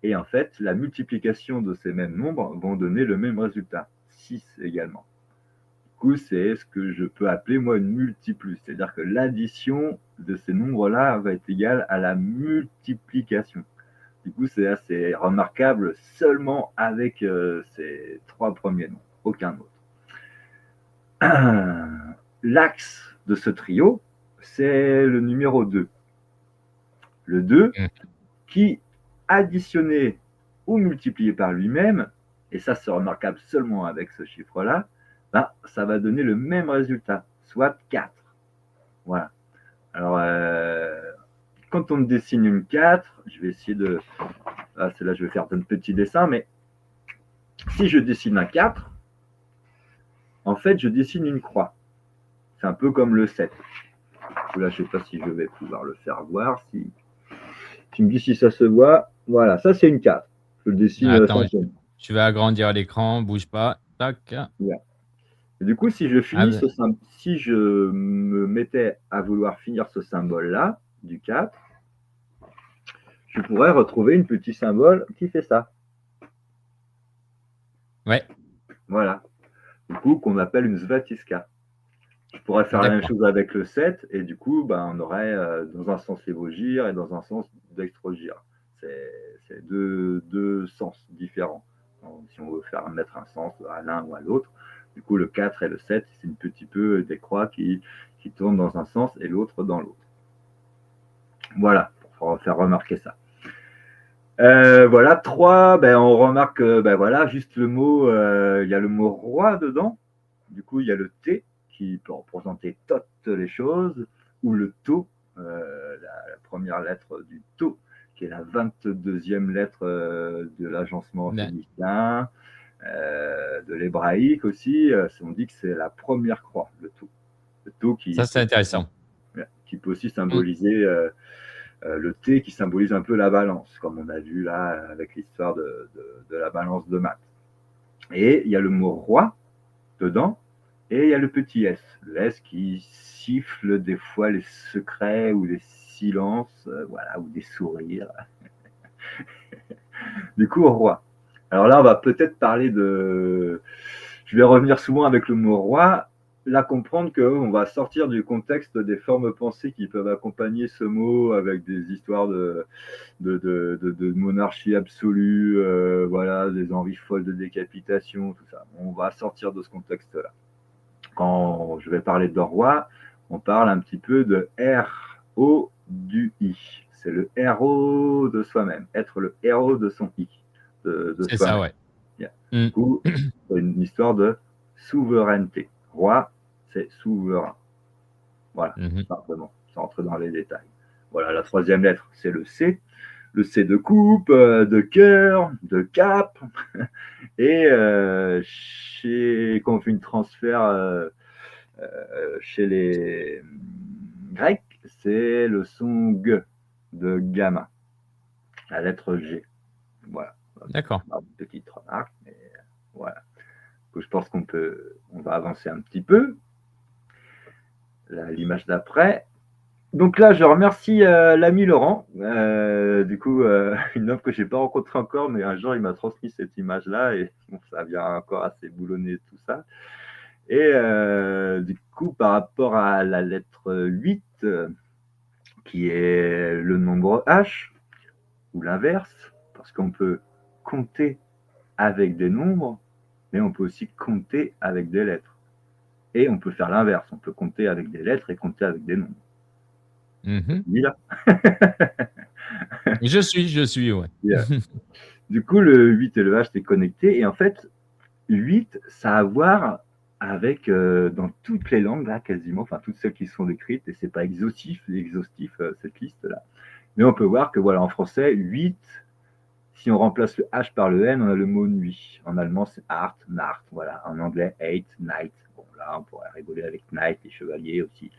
Et en fait, la multiplication de ces mêmes nombres vont donner le même résultat, 6 également. Du coup, c'est ce que je peux appeler, moi, une multiplus. C'est-à-dire que l'addition de ces nombres-là va être égale à la multiplication. Du coup, c'est assez remarquable seulement avec ces 3 premiers nombres, aucun autre. L'axe de ce trio, c'est le numéro 2. Le 2, qui, additionné ou multiplié par lui-même, et ça c'est remarquable seulement avec ce chiffre-là, ça va donner le même résultat, soit 4. Voilà. Alors, quand on dessine une 4, je vais essayer de... c'est là je vais faire un petit dessin, mais si je dessine un 4, en fait, je dessine une croix. C'est un peu comme le 7. Là, je ne sais pas si je vais pouvoir le faire voir. Si tu me dis si ça se voit, voilà, ça c'est une 4. Je le dessine. Attends, je vais agrandir l'écran, bouge pas. Tac. Yeah. Et du coup, si je me mettais à vouloir finir ce symbole-là, du 4, je pourrais retrouver une petit symbole qui fait ça. Ouais. Voilà. Du coup, qu'on appelle une svatiska. Je pourrais faire la même chose avec le 7, et du coup, on aurait dans un sens évogire et dans un sens dextrogire. C'est deux sens différents. Donc, si on veut mettre un sens à l'un ou à l'autre, du coup, le 4 et le 7, c'est un petit peu des croix qui tournent dans un sens et l'autre dans l'autre. Voilà, pour faire remarquer ça. Voilà, 3, on remarque, voilà, juste le mot, il y a le mot roi dedans. Du coup, il y a le T qui peut représenter toutes les choses, ou le tau, la première lettre du tau, qui est la 22e lettre de l'agencement phénicien, de l'hébraïque aussi. On dit que c'est la première croix, le tau. Le tau ça, c'est intéressant. Qui peut aussi symboliser le T qui symbolise un peu la balance, comme on a vu là avec l'histoire de la balance de maths. Et il y a le mot roi dedans, et il y a le petit S. Le S qui siffle des fois les secrets ou les silences, voilà, ou des sourires. Du coup, roi. Alors là, on va peut-être parler de... Je vais revenir souvent avec le mot roi. Là, comprendre qu'on va sortir du contexte des formes pensées qui peuvent accompagner ce mot avec des histoires de monarchie absolue, voilà, des envies folles de décapitation, tout ça. On va sortir de ce contexte-là. Quand je vais parler de roi, on parle un petit peu de R-O du I. C'est le héros de soi-même, être le héros de son I, de C'est ça, soi-même. ouais. Yeah. Mm. Du coup, c'est une histoire de souveraineté. Roi, c'est souverain. Voilà, simplement, sans rentrer dans les détails. Voilà, la troisième lettre, c'est le C. Le C de coupe, de cœur, de cap. Et quand on fait une transfert chez les Grecs, c'est le son G de gamma, la lettre G. Voilà. D'accord. Une petite remarque, mais voilà. Je pense on va avancer un petit peu. L'image d'après. Donc là, je remercie l'ami Laurent. Du coup, une homme que je n'ai pas rencontré encore, mais un jour, il m'a transmis cette image-là et bon, ça vient encore assez boulonner tout ça. Et du coup, par rapport à la lettre 8, qui est le nombre H, ou l'inverse, parce qu'on peut compter avec des nombres, mais on peut aussi compter avec des lettres. Et on peut faire l'inverse, on peut compter avec des lettres et compter avec des nombres. Là. Je suis, ouais. Yeah. Du coup, le 8 et le H, c'est connecté. Et en fait, 8, ça a à voir avec, dans toutes les langues, là, quasiment, enfin, toutes celles qui sont décrites, et c'est pas exhaustif, cette liste-là. Mais on peut voir que, voilà, en français, 8, si on remplace le H par le N, on a le mot nuit. En allemand, c'est Art, Nacht. Voilà. En anglais, eight, night. Bon, là, on pourrait rigoler avec night, les chevaliers aussi.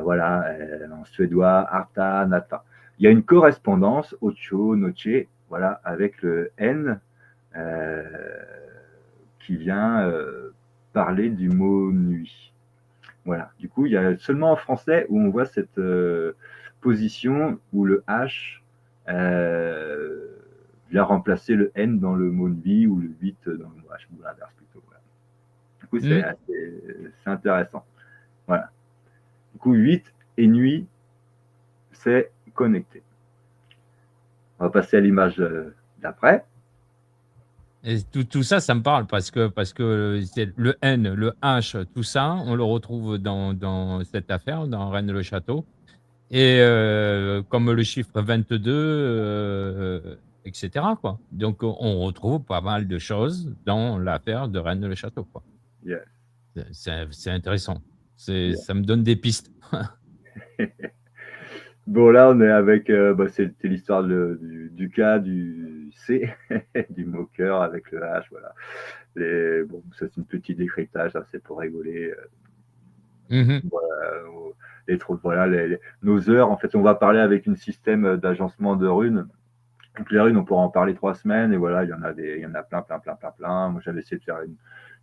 Voilà. En suédois, Arta, Nata. Il y a une correspondance, Ocho, Noche, voilà, avec le N qui vient parler du mot nuit. Voilà. Du coup, il y a seulement en français où on voit cette position où le H vient remplacer le N dans le mot nuit ou le 8 dans le mot H, ou l'inverse plutôt. Voilà. Du coup, c'est intéressant. Voilà. Du coup, 8 et nuit, c'est connecté. On va passer à l'image d'après. Et tout ça, ça me parle parce que c'est le N, le H, tout ça, on le retrouve dans cette affaire, dans Rennes-le-Château. Et comme le chiffre 22, et cetera, quoi. Donc on retrouve pas mal de choses dans l'affaire de Rennes-le-Château, quoi. Yes. C'est intéressant. Yeah. Ça me donne des pistes. Bon, là, on est avec, c'était l'histoire du K, du C, du moqueur avec le H, voilà. Et, bon, ça, c'est une petite décryptage, hein, c'est pour rigoler. Voilà, voilà, nos heures, en fait, on va parler avec un système d'agencement de runes. Donc, les runes, on pourra en parler 3 semaines, et voilà, il y en a plein, plein, plein, plein, plein. Moi, j'avais essayé de faire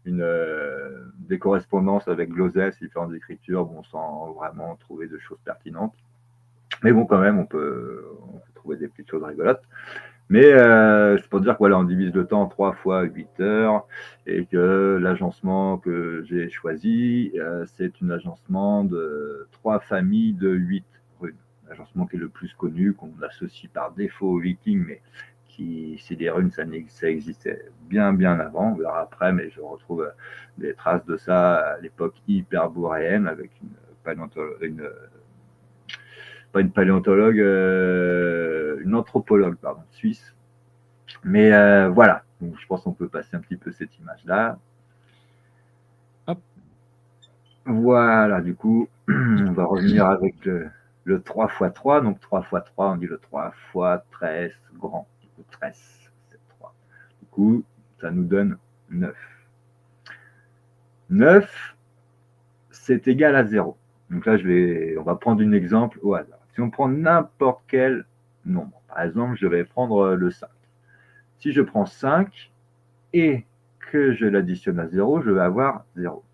des correspondances avec Glosès, différentes écritures, bon, sans vraiment trouver de choses pertinentes. Mais bon, quand même, on peut trouver des petites choses rigolotes. Mais c'est pour dire que voilà, on divise le temps en 3 fois 8 heures et que l'agencement que j'ai choisi, c'est un agencement de 3 familles de 8 runes. L'agencement qui est le plus connu, qu'on associe par défaut aux Vikings, mais qui, c'est des runes, ça existait bien, bien avant. On verra après, mais je retrouve des traces de ça à l'époque hyperboréenne avec pas une paléontologue, une anthropologue, pardon, suisse. Mais voilà, donc, je pense qu'on peut passer un petit peu cette image-là. Hop. Voilà, du coup, on va revenir avec le 3 x 3. Donc 3 x 3, on dit le 3 x 13 grand. Du coup, 13, c'est 3. Du coup, ça nous donne 9. 9, c'est égal à 0. Donc là, on va prendre un exemple au hasard. Si on prend n'importe quel nombre, par exemple, je vais prendre le 5. Si je prends 5 et que je l'additionne à 0, je vais avoir 0.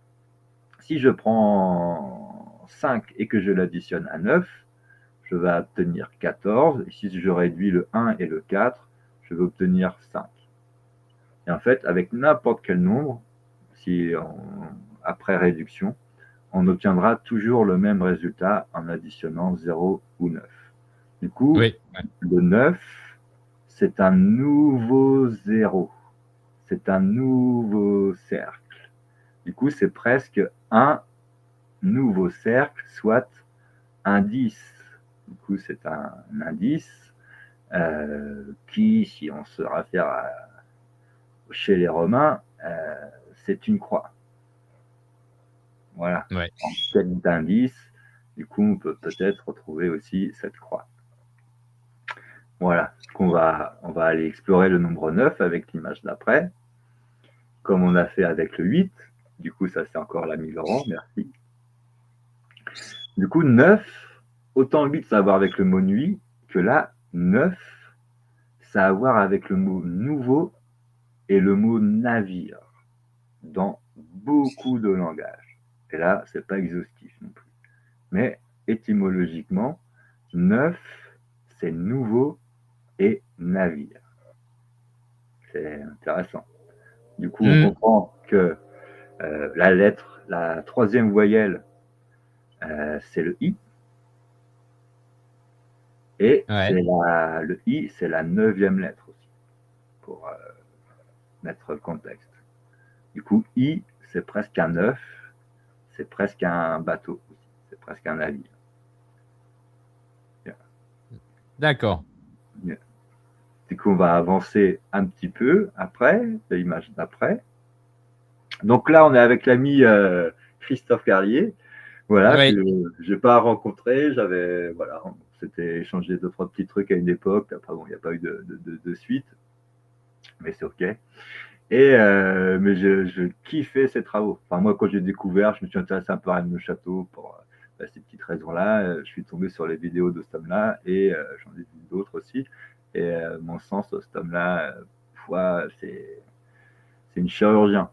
Si je prends 5 et que je l'additionne à 9, je vais obtenir 14. Et si je réduis le 1 et le 4, je vais obtenir 5. Et en fait, avec n'importe quel nombre, après réduction, on obtiendra toujours le même résultat en additionnant 0 ou 9. Du coup, Oui. le 9, c'est un nouveau 0. C'est un nouveau cercle. Du coup, c'est presque un nouveau cercle, soit un 10. Du coup, c'est un indice qui, si on se réfère chez les Romains, c'est une croix. Voilà. Ouais. En quête d'indice, du coup, on peut peut-être retrouver aussi cette croix. Voilà. On va aller explorer le nombre 9 avec l'image d'après, comme on a fait avec le 8. Du coup, ça, c'est encore l'ami Laurent. Merci. Du coup, 9, autant 8, ça a à voir avec le mot nuit, que là, 9, ça a à voir avec le mot nouveau et le mot navire dans beaucoup de langages. Et là, c'est pas exhaustif non plus. Mais étymologiquement, 9, c'est nouveau et navire. C'est intéressant. Du coup, on comprend que la lettre, la troisième voyelle, c'est le I. Et le I, c'est la 9e lettre aussi, pour mettre le contexte. Du coup, I, c'est presque un 9, c'est presque un bateau aussi, c'est presque un navire. D'accord. Du coup, on va avancer un petit peu après, l'image d'après. Donc là, on est avec l'ami Christophe Carlier, voilà, que je n'ai pas rencontré. Voilà, on s'était échangé 2-3 petits trucs à une époque. Après, bon, il n'y a pas eu de suite, mais c'est OK. Mais je kiffais ses travaux. Enfin, moi, quand j'ai découvert, je me suis intéressé un peu à le château pour ces petites raisons-là. Je suis tombé sur les vidéos de cet homme-là et j'en ai vu d'autres aussi. Et mon sens, cet homme-là, c'est une chirurgien.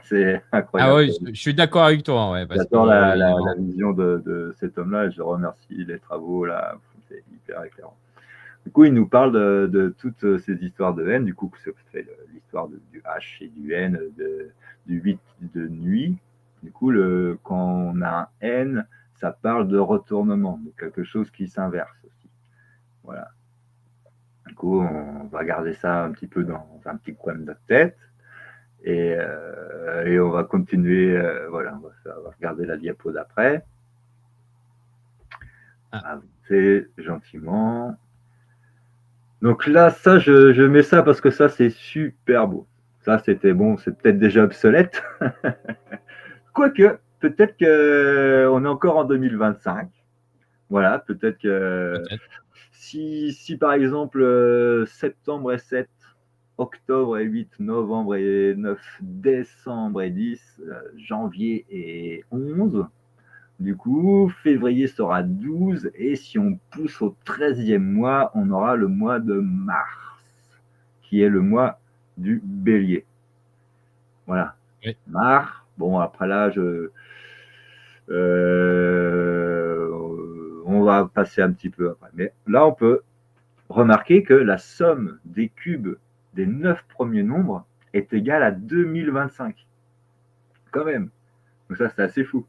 C'est incroyable. Ah oui, je suis d'accord avec toi. Ouais, j'adore la vision de cet homme-là et je remercie les travaux là. C'est hyper éclairant. Du coup, il nous parle de toutes ces histoires de N. Du coup, c'est l'histoire du H et du N, du 8 de nuit. Du coup, quand on a un N, ça parle de retournement, de quelque chose qui s'inverse aussi. Voilà. Du coup, on va garder ça un petit peu dans un petit coin de notre tête. Et on va continuer. Voilà, on va regarder la diapo d'après. Avancer gentiment. Donc là, ça, je mets ça parce que ça, c'est super beau. Ça, c'était bon, c'est peut-être déjà obsolète. Quoique, peut-être qu'on est encore en 2025. Voilà, peut-être que si par exemple septembre est 7, octobre est 8, novembre est 9, décembre est 10, janvier est 11, du coup, février sera 12 et si on pousse au 13e mois, on aura le mois de mars, qui est le mois du bélier. Voilà. Oui. Mars, bon, après là, on va passer un petit peu après. Mais là, on peut remarquer que la somme des cubes des 9 premiers nombres est égale à 2025. Quand même. Donc ça, c'est assez fou.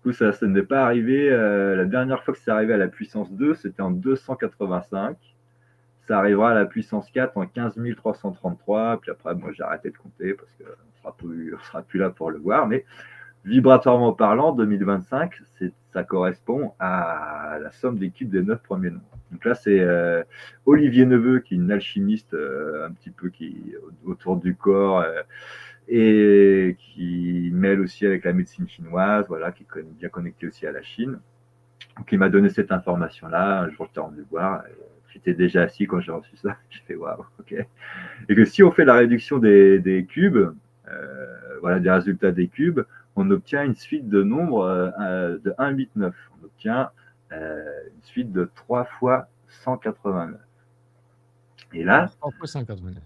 Du coup, ça n'est pas arrivé. La dernière fois que c'est arrivé à la puissance 2, c'était en 285. Ça arrivera à la puissance 4 en 15 333. Puis après, moi, j'ai arrêté de compter parce qu'on ne sera plus là pour le voir. Mais vibratoirement parlant, 2025, ça correspond à la somme des cubes des 9 premiers nombres. Donc là, c'est Olivier Neveu, qui est une alchimiste un petit peu qui autour du corps et qui mêle aussi avec la médecine chinoise, voilà, qui est bien connecté aussi à la Chine. Donc, il m'a donné cette information-là. Un jour, je t'ai rendu voir. J'étais déjà assis quand j'ai reçu ça. J'ai fait waouh, ok. Et que si on fait la réduction des cubes, voilà, des résultats des cubes, on obtient une suite de nombres de 1, 8, 9. On obtient une suite de 3 fois 189. Et là, 3 fois 189.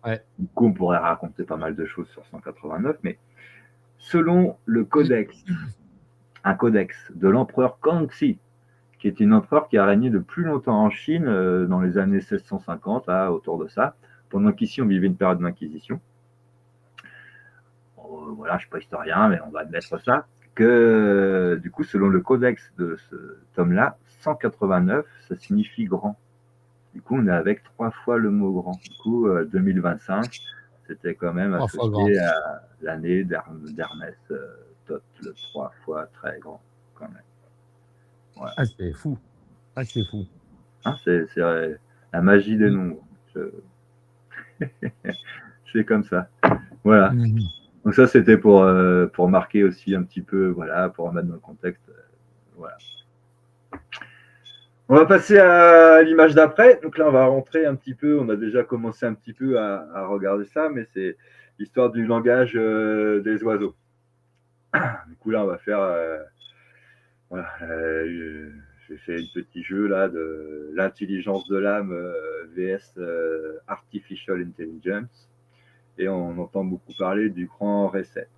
Ouais. Du coup, on pourrait raconter pas mal de choses sur 189, mais selon le codex, un codex de l'empereur Kangxi, qui est une empereur qui a régné de plus longtemps en Chine dans les années 1650, là, autour de ça, pendant qu'ici, on vivait une période d'inquisition. Voilà, je ne suis pas historien, mais on va admettre ça, que du coup, selon le codex de cet homme-là, 189, ça signifie grand. Du coup, on est avec 3 fois le mot grand. Du coup, 2025, c'était quand même associé à l'année d'Hermès, Thoth, le 3 fois très grand, quand même. Ouais. Ah, c'est fou. Ah, c'est fou. Hein, c'est la magie des nombres. C'est comme ça. Voilà. Donc ça, c'était pour marquer aussi un petit peu, voilà, pour remettre dans le contexte. Voilà. On va passer à l'image d'après. Donc là, on va rentrer un petit peu. On a déjà commencé un petit peu à regarder ça, mais c'est l'histoire du langage des oiseaux. Du coup, là, on va faire. Voilà, j'ai fait un petit jeu là de l'intelligence de l'âme vs Artificial Intelligence. Et on entend beaucoup parler du grand reset.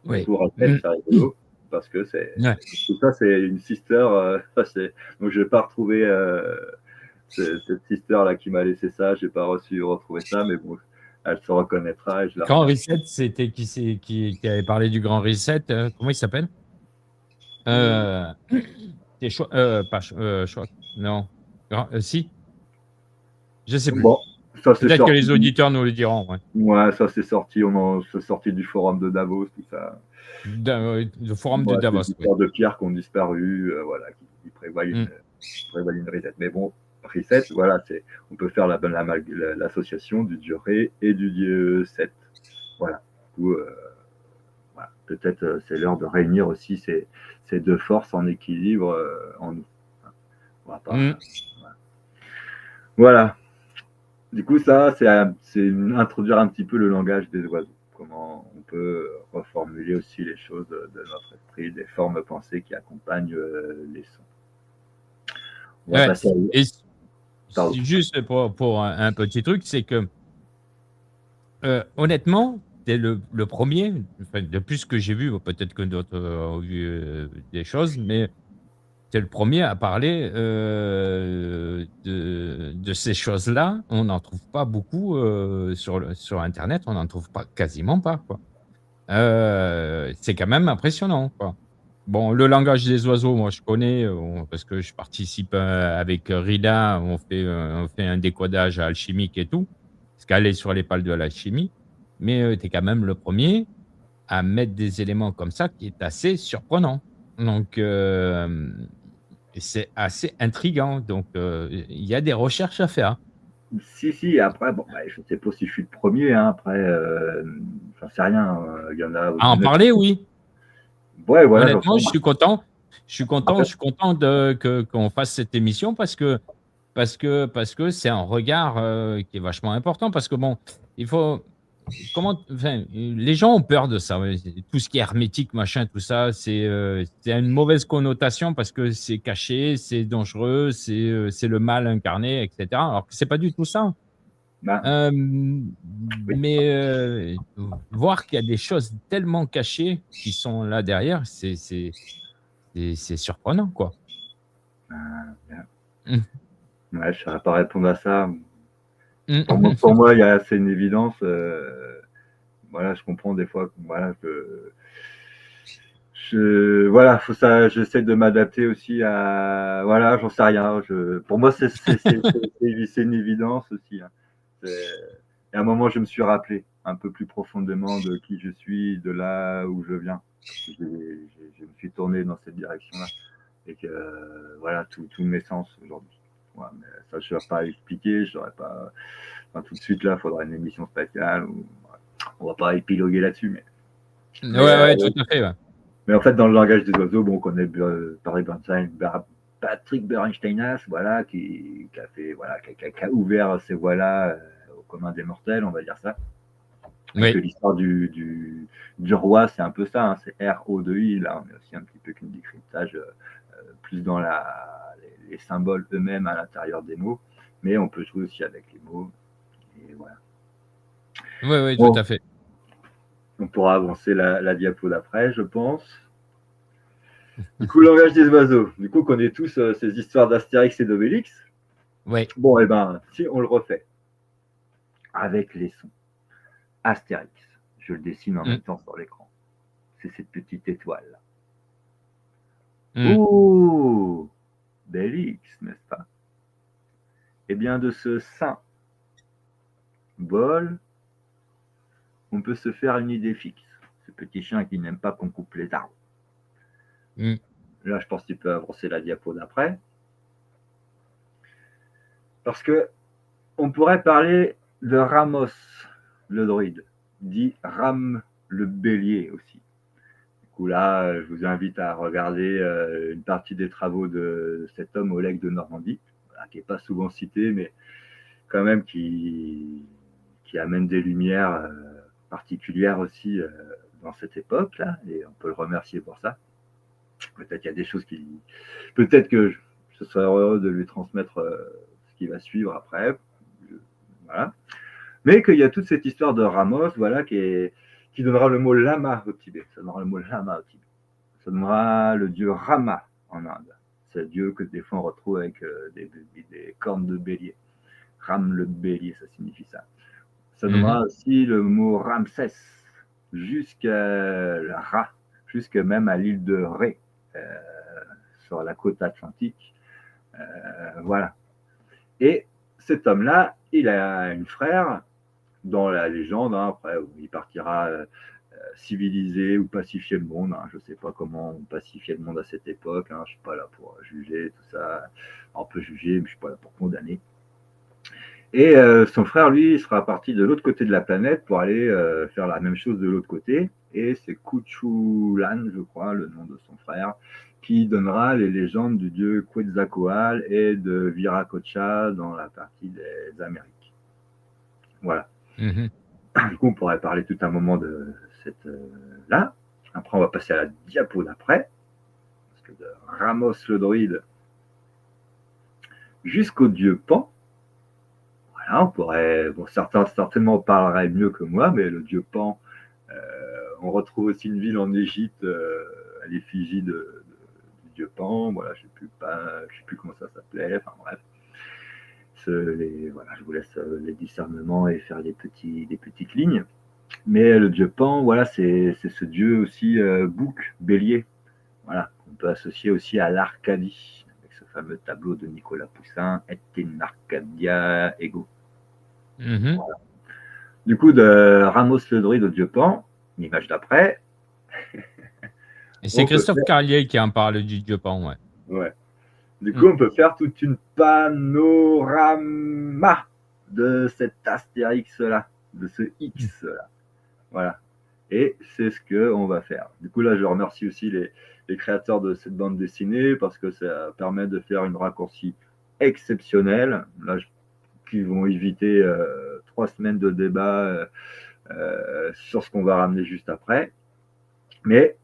Oui. Pour reset, c'est rigolo. Parce que tout ça, c'est une sister. Donc, je n'ai pas retrouvé cette sister là qui m'a laissé ça. Je n'ai pas retrouvé ça, mais bon, elle se reconnaîtra. Et je la Grand Reset, c'était qui avait parlé du Grand Reset. Comment il s'appelle C'est pas non. Si. Je sais plus. Bon, peut-être que les auditeurs nous le diront. Ouais, ça c'est sorti. C'est sorti du forum de Davos, tout ça. Le forum de Davos. Des histoires de pierres qui ont disparu, voilà, qui prévoient une reset. Mais bon, reset, voilà, on peut faire l'association du dieu Ré et du dieu Set. Voilà. Du coup, voilà. Peut-être c'est l'heure de réunir aussi ces deux forces en équilibre en nous. On va pas, voilà. Du coup, ça, c'est introduire un petit peu le langage des oiseaux. Comment on peut reformuler aussi les choses de notre esprit, des formes pensées qui accompagnent les sons. On va passer à... Et juste pour un petit truc, c'est que honnêtement, c'est le premier, enfin, depuis ce que j'ai vu, peut-être que d'autres ont vu des choses, mais c'est le premier à parler de ces choses-là. On n'en trouve pas beaucoup sur Internet, on n'en trouve pas, quasiment pas, quoi. C'est quand même impressionnant, quoi. Bon, le langage des oiseaux, moi je connais, parce que je participe avec Rida, on fait un décodage alchimique et tout, parce qu'elle est sur les pales de l'alchimie, mais tu es quand même le premier à mettre des éléments comme ça qui est assez surprenant. Donc, c'est assez intriguant. Donc, il y a des recherches à faire. Si, après, bon, je ne sais pas si je suis le premier, hein, après, j'en sais rien. Il y en a. À en parler, oui. Ouais, voilà. Honnêtement, je suis content. Je suis content qu'on fasse cette émission parce que c'est un regard qui est vachement important. Parce que bon, il faut. Les gens ont peur de ça. Ouais. Tout ce qui est hermétique, machin, tout ça, c'est une mauvaise connotation parce que c'est caché, c'est dangereux, c'est le mal incarné, etc. Alors que c'est pas du tout ça. Mais voir qu'il y a des choses tellement cachées qui sont là derrière, c'est surprenant, quoi. Ouais, je ne saurais pas répondre à ça. Pour moi, c'est une évidence. Voilà, je comprends des fois. Voilà, j'essaie de m'adapter aussi à. Voilà, j'en sais rien. Pour moi, c'est une évidence aussi. Hein. Et à un moment, je me suis rappelé un peu plus profondément de qui je suis, de là où je viens. Je me suis tourné dans cette direction-là. Et que, voilà, tous mes sens aujourd'hui. Ouais, mais ça, je ne vais pas expliquer. Je n'aurais pas. Enfin, tout de suite, là, il faudra une émission spéciale. On ne va pas épiloguer là-dessus. Ouais, tout à fait. Ouais. Mais en fait, dans le langage des oiseaux, bon, on connaît Patrick Bernsteinas, voilà, qui a ouvert ces voies-là au commun des mortels, on va dire ça. Oui. Et que l'histoire du roi, c'est un peu ça, hein, c'est R-O-2-I. Là, on est aussi un petit peu qu'une décryptage plus dans les symboles eux-mêmes à l'intérieur des mots, mais on peut jouer aussi avec les mots. Et voilà. Oui, tout à fait. On pourra avancer la diapo d'après, je pense. Du coup, le langage des oiseaux. Du coup, on connaît tous ces histoires d'Astérix et d'Obélix. Oui. Bon, si on le refait. avec les sons. Astérix. Je le dessine en Mm. même temps sur l'écran. C'est cette petite étoile. Mm. Oh, Bélix, n'est-ce pas? Eh bien, de ce symbole, on peut se faire une idée fixe. Ce petit chien qui n'aime pas qu'on coupe les arbres. Mm. Là, je pense que tu peux avancer la diapo d'après. Parce que on pourrait parler de Ramos, le druide, dit Ram le bélier aussi. Du coup, là, je vous invite à regarder une partie des travaux de cet homme Oleg de Normandie, voilà, qui n'est pas souvent cité, mais quand même qui amène des lumières particulières aussi dans cette époque-là, et on peut le remercier pour ça. Peut-être qu'il y a des choses qui... Peut-être que je serais heureux de lui transmettre ce qui va suivre après. Voilà. Mais qu'il y a toute cette histoire de Ramos, voilà, qui donnera le mot lama au Tibet. Ça donnera le mot lama au Tibet. Ça donnera le dieu Rama en Inde. C'est le dieu que des fois on retrouve avec des cornes de bélier. Ram le bélier, ça signifie ça. Ça donnera aussi le mot Ramsès, jusqu'à la Ra, jusque même à l'île de Ré, sur la côte atlantique. Voilà. Et cet homme-là, il a un frère dans la légende, hein, après, il partira civiliser ou pacifier le monde. Hein, je ne sais pas comment on pacifiait le monde à cette époque. Hein, je ne suis pas là pour juger tout ça. On peut juger, mais je ne suis pas là pour condamner. Et son frère, lui, sera parti de l'autre côté de la planète pour aller faire la même chose de l'autre côté. Et c'est Kuchulan, je crois, le nom de son frère, qui donnera les légendes du dieu Quetzalcoatl et de Viracocha dans la partie des Amériques. Voilà. Mm-hmm. Du coup, on pourrait parler tout un moment de cette là. Après, on va passer à la diapo d'après. Parce que de Ramos le druide jusqu'au dieu Pan. Voilà, on pourrait, bon, certains certainement parleraient mieux que moi, mais le dieu Pan, on retrouve aussi une ville en Égypte à l'effigie du dieu Pan. Voilà, je sais plus comment ça s'appelait. Enfin bref. Voilà, je vous laisse les discernements et faire des petites lignes. Mais le dieu Pan, voilà, c'est ce dieu aussi bouc, bélier, voilà, qu'on peut associer aussi à l'Arcadie, avec ce fameux tableau de Nicolas Poussin, Et in Arcadia ego. Mm-hmm. Voilà. Du coup, de Ramos le druide au dieu Pan, l'image d'après. Et c'est Christophe Carlier qui en parle du dieu Pan, ouais. Ouais. Du coup, on peut faire toute une panorama de cet Astérix-là, de ce X-là. Voilà. Et c'est ce qu'on va faire. Du coup, là, je remercie aussi les créateurs de cette bande dessinée parce que ça permet de faire une raccourci exceptionnelle. Là, qui vont éviter 3 semaines de débat sur ce qu'on va ramener juste après. Mais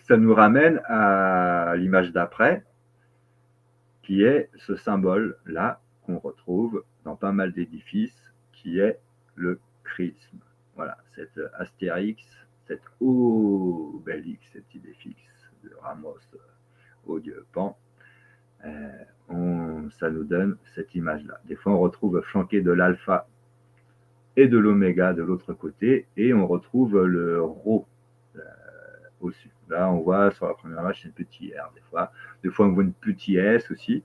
ça nous ramène à l'image d'après, qui est ce symbole-là qu'on retrouve dans pas mal d'édifices, qui est le chrisme. Voilà, cette Astérix, cette Obélix, cette idée fixe de Ramos au dieu Pan, ça nous donne cette image-là. Des fois, on retrouve flanqué de l'alpha et de l'oméga de l'autre côté, et on retrouve le rho au-dessus. Là, on voit sur la première image, c'est un petit R des fois. Des fois, on voit une petite S aussi.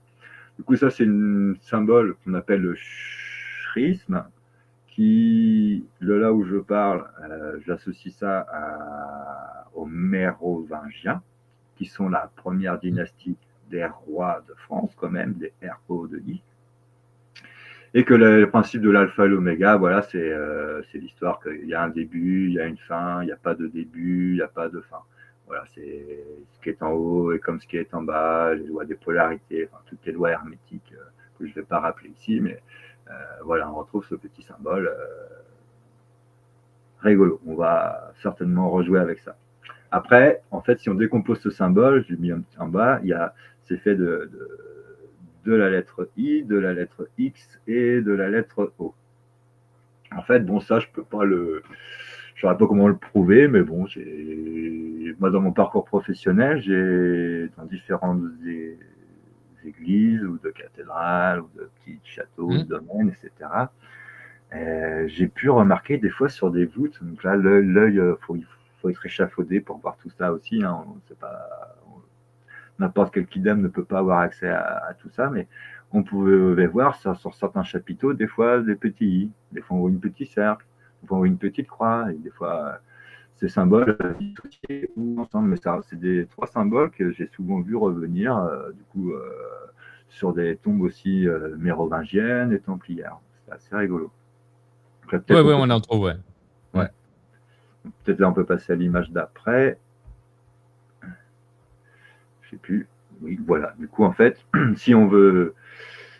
Du coup, ça, c'est un symbole qu'on appelle le chrisme, qui, de là où je parle, j'associe ça aux Mérovingiens, qui sont la première dynastie des rois de France, quand même, des ROI. Et que le principe de l'alpha et l'oméga, voilà, c'est l'histoire qu'il y a un début, il y a une fin, il n'y a pas de début, il n'y a pas de fin. Voilà, c'est ce qui est en haut et comme ce qui est en bas, les lois des polarités, enfin, toutes les lois hermétiques que je ne vais pas rappeler ici, mais voilà, on retrouve ce petit symbole rigolo. On va certainement rejouer avec ça. Après, en fait, si on décompose ce symbole, je l'ai mis en bas, c'est fait de la lettre I, de la lettre X et de la lettre O. En fait, bon, ça, je ne saurais pas comment le prouver, mais bon, moi, dans mon parcours professionnel, j'ai dans différentes églises ou de cathédrales ou de petits châteaux, de domaines, etc. J'ai pu remarquer des fois sur des voûtes, donc là, l'œil, faut être échafaudé pour voir tout ça aussi, hein. C'est pas, n'importe quel kidam ne peut pas avoir accès à tout ça, mais on pouvait voir sur certains chapiteaux, des fois, des petits i, des fois on voit une petite cercle, des fois on voit une petite croix, et des fois, ces symboles dissociés ou ensemble. Mais ça, c'est des 3 symboles que j'ai souvent vu revenir, du coup, sur des tombes aussi mérovingiennes et templières. C'est assez rigolo. Donc là, Ouais, peut-être ouais, on on peut, en trouve, ouais. ouais. Peut-être là, on peut passer à l'image d'après. Je sais plus. Oui, voilà. Du coup, en fait, si on veut,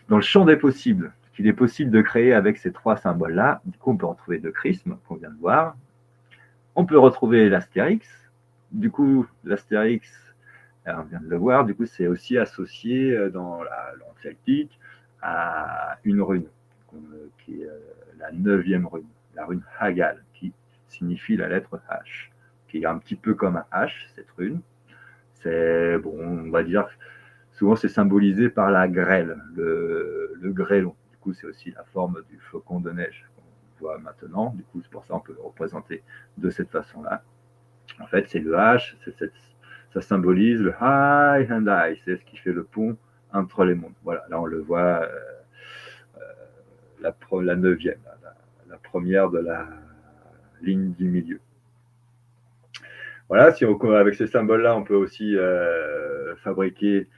dans le champ des possibles, qu'il est possible de créer avec ces 3 symboles-là, du coup, on peut retrouver le chrisme qu'on vient de voir. On peut retrouver l'astérix. Du coup, l'astérix, on vient de le voir, du coup, c'est aussi associé dans la langue celtique à une rune, qui est la 9e rune, la rune Hagal, qui signifie la lettre H, qui est un petit peu comme un H, cette rune. C'est, bon, on va dire, souvent c'est symbolisé par la grêle, le grêlon. Du coup, c'est aussi la forme du flocon de neige qu'on voit maintenant. Du coup, c'est pour ça qu'on peut le représenter de cette façon-là. En fait, c'est le H, ça symbolise le high and high, c'est ce qui fait le pont entre les mondes. Voilà, là on le voit, la 9e, la première de la ligne du milieu. Voilà, si on, avec ces symboles-là, on peut aussi fabriquer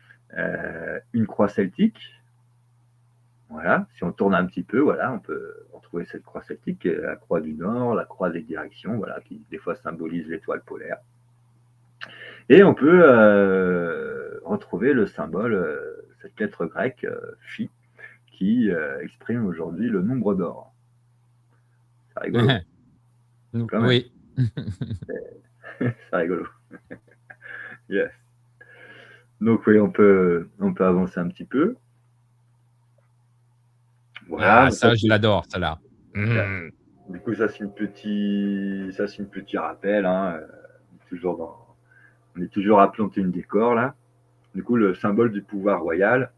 une croix celtique. Voilà, si on tourne un petit peu, voilà, on peut retrouver cette croix celtique, la croix du Nord, la croix des directions, voilà, qui des fois symbolise l'étoile polaire. Et on peut retrouver le symbole, cette lettre grecque, phi, qui exprime aujourd'hui le nombre d'or. C'est rigolo. Quand même. Oui. C'est rigolo. Yes. Donc oui, on peut avancer un petit peu. Voilà. Ah, ça, je l'adore, ça là. Du coup, ça c'est une petit rappel. Hein. On est toujours à planter une décor là. Du coup, le symbole du pouvoir royal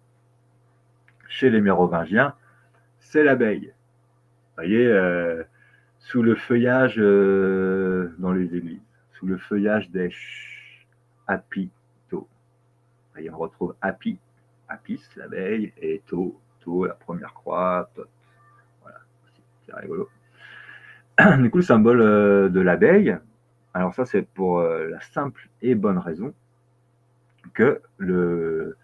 chez les Mérovingiens, c'est l'abeille. Vous voyez, sous le feuillage dans les églises, sous le feuillage des apito. Vous voyez, on retrouve api, apis, l'abeille, et to, la première croix, tot. Voilà, c'est rigolo. Du coup, le symbole de l'abeille, alors ça, c'est pour la simple et bonne raison que le